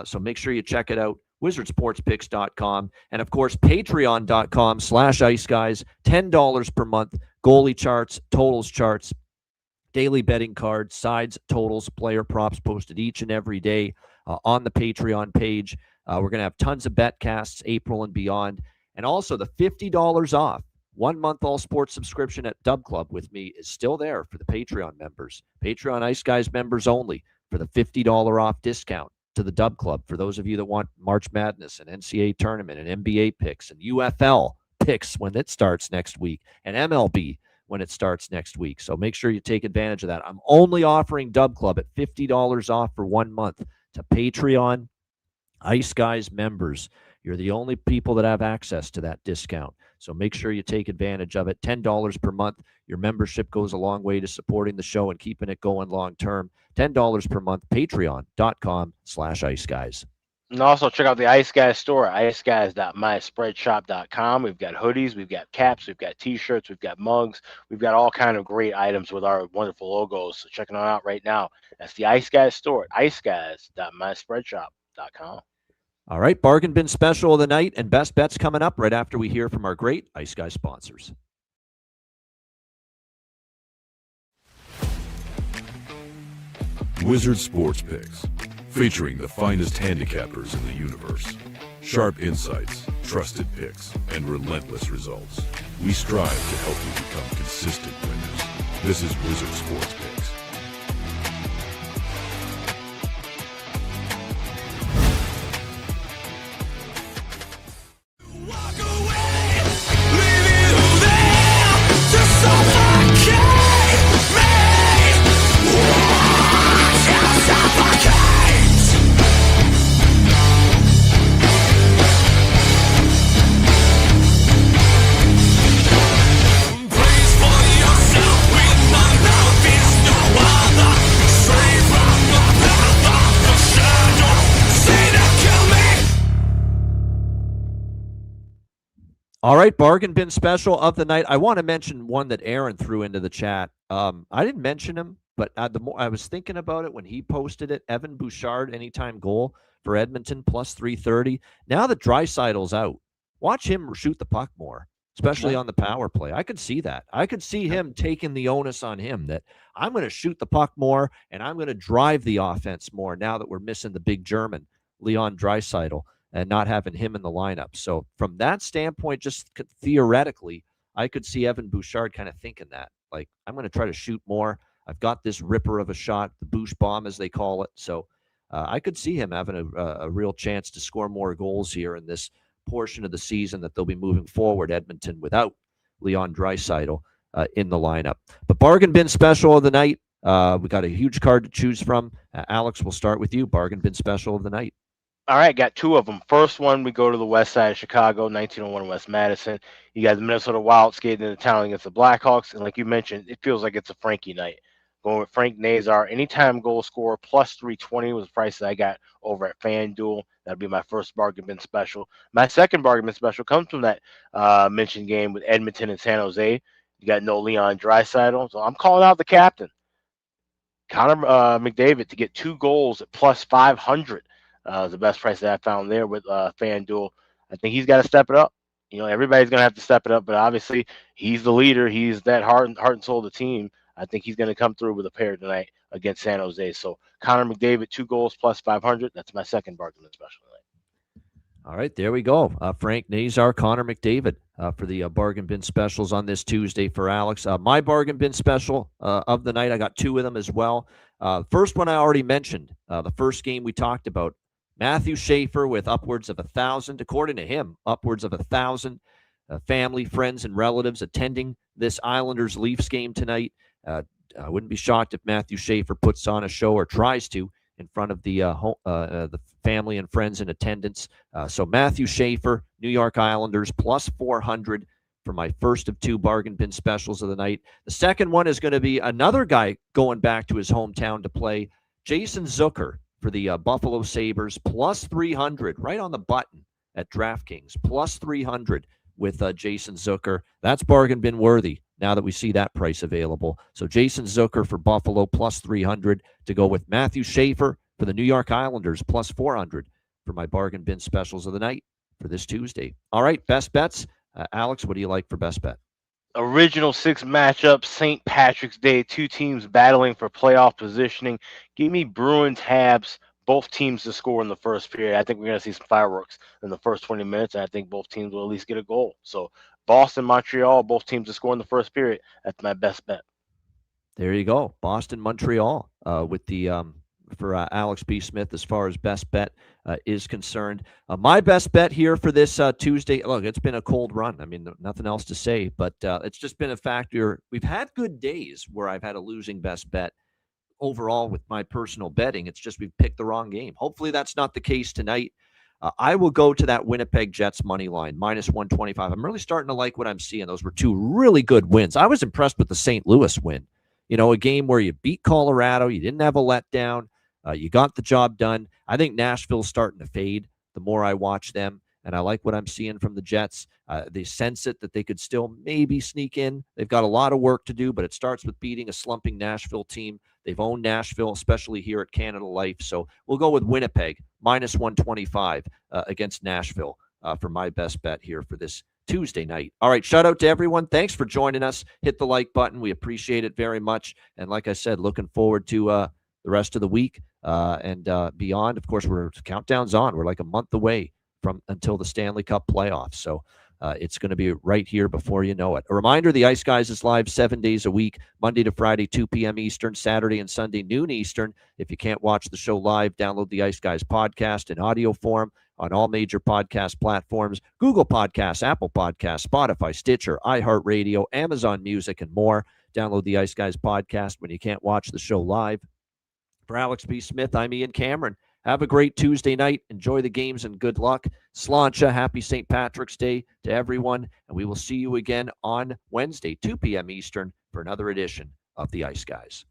So make sure you check it out. WizardSportsPicks.com. And, of course, Patreon.com/IceGuys. $10 per month. Goalie charts, totals charts, daily betting cards, sides, totals, player props posted each and every day on the Patreon page. We're going to have tons of betcasts, April and beyond. And also the $50 off 1 month all sports subscription at Dub Club with me is still there for the Patreon members. Patreon Ice Guys members only for the $50 off discount to the Dub Club for those of you that want March Madness and NCAA tournament and NBA picks and UFL picks when it starts next week and MLB when it starts next week. So make sure you take advantage of that. I'm only offering Dub Club at $50 off for 1 month to Patreon Ice Guys members. You're the only people that have access to that discount. So make sure you take advantage of it. $10 per month. Your membership goes a long way to supporting the show and keeping it going long term. $10 per month. Patreon.com/IceGuys. And also check out the Ice Guys store at iceguys.myspreadshop.com. We've got hoodies, we've got caps, we've got t-shirts, we've got mugs, we've got all kind of great items with our wonderful logos. So check it out right now. That's the Ice Guys store at iceguys.myspreadshop.com. All right, bargain bin special of the night and best bets coming up right after we hear from our great Ice Guys sponsors. Wizard Sports Picks, featuring the finest handicappers in the universe. Sharp insights, trusted picks, and relentless results. We strive to help you become consistent winners. This is Wizard Sports Picks. All right, bargain bin special of the night. I want to mention one that Aaron threw into the chat. I didn't mention him, but the more I was thinking about it when he posted it, Evan Bouchard, anytime goal for Edmonton, plus 330. Now that Draisaitl's out, watch him shoot the puck more, especially on the power play. I could see that. I could see him taking the onus on him that I'm going to shoot the puck more and I'm going to drive the offense more now that we're missing the big German, Leon Draisaitl, and not having him in the lineup. So from that standpoint, just theoretically, I could see Evan Bouchard kind of thinking that. Like, I'm going to try to shoot more. I've got this ripper of a shot, the Bouch bomb, as they call it. So I could see him having a real chance to score more goals here in this portion of the season that they'll be moving forward, Edmonton, without Leon Draisaitl in the lineup. But bargain bin special of the night, we got a huge card to choose from. Alex, we'll start with you. Bargain bin special of the night. All right, got 2 of them. First one, we go to the west side of Chicago, 1901 West Madison. You got the Minnesota Wild skating into town against the Blackhawks. And like you mentioned, it feels like it's a Frankie night. Going with Frank Nazar, anytime goal scorer, plus 320 was the price that I got over at FanDuel. That'd be my first bargain bin special. My second bargain bin special comes from that mentioned game with Edmonton and San Jose. You got no Leon Draisaitl. So I'm calling out the captain, Connor McDavid, to get 2 goals at plus 500. The best price that I found there with FanDuel. I think he's got to step it up. Everybody's going to have to step it up, but obviously he's the leader. He's that heart and soul of the team. I think he's going to come through with a pair tonight against San Jose. So Connor McDavid, 2 goals plus 500. That's my second bargain special tonight. All right, there we go. Frank Nazar, Connor McDavid for the bargain bin specials on this Tuesday for Alex. My bargain bin special of the night, I got 2 of them as well. First one I already mentioned, the first game we talked about. Matthew Schaefer with upwards of 1,000, according to him, upwards of 1,000 family, friends, and relatives attending this Islanders-Leafs game tonight. I wouldn't be shocked if Matthew Schaefer puts on a show or tries to in front of the family and friends in attendance. So Matthew Schaefer, New York Islanders, plus 400 for my first of 2 bargain bin specials of the night. The second one is going to be another guy going back to his hometown to play, Jason Zucker for the Buffalo Sabres, plus 300, right on the button at DraftKings, plus 300 with Jason Zucker. That's bargain bin worthy now that we see that price available. So Jason Zucker for Buffalo, plus 300 to go with Matthew Schaefer for the New York Islanders, plus 400 for my bargain bin specials of the night for this Tuesday. All right, best bets. Alex, what do you like for best bet? Original 6 matchup, St. Patrick's Day, 2 teams battling for playoff positioning. Give me Bruins, Habs, both teams to score in the first period. I think we're going to see some fireworks in the first 20 minutes, and I think both teams will at least get a goal. So Boston, Montreal, both teams to score in the first period. That's my best bet. There you go. Boston, Montreal with the for Alex B. Smith as far as best bet is concerned. My best bet here for this Tuesday, look, it's been a cold run. I mean, nothing else to say, but it's just been a factor. We've had good days where I've had a losing best bet overall with my personal betting. It's just we've picked the wrong game. Hopefully that's not the case tonight. I will go to that Winnipeg Jets money line, minus 125. I'm really starting to like what I'm seeing. Those were 2 really good wins. I was impressed with the St. Louis win. A game where you beat Colorado, you didn't have a letdown, you got the job done. I think Nashville's starting to fade the more I watch them, and I like what I'm seeing from the Jets. They sense it that they could still maybe sneak in. They've got a lot of work to do, but it starts with beating a slumping Nashville team. They've owned Nashville, especially here at Canada Life. So we'll go with Winnipeg, minus 125 against Nashville for my best bet here for this Tuesday night. All right, shout out to everyone. Thanks for joining us. Hit the like button. We appreciate it very much. And like I said, looking forward to the rest of the week and beyond. Of course, countdown's on. We're like a month away from until the Stanley Cup playoffs. So it's going to be right here before you know it. A reminder, the Ice Guys is live 7 days a week, Monday to Friday, 2 p.m. Eastern, Saturday and Sunday, noon Eastern. If you can't watch the show live, download the Ice Guys podcast in audio form on all major podcast platforms, Google Podcasts, Apple Podcasts, Spotify, Stitcher, iHeartRadio, Amazon Music, and more. Download the Ice Guys podcast when you can't watch the show live. For Alex B. Smith, I'm Ian Cameron. Have a great Tuesday night. Enjoy the games and good luck. Sláinte, happy St. Patrick's Day to everyone. And we will see you again on Wednesday, 2 p.m. Eastern, for another edition of the Ice Guys.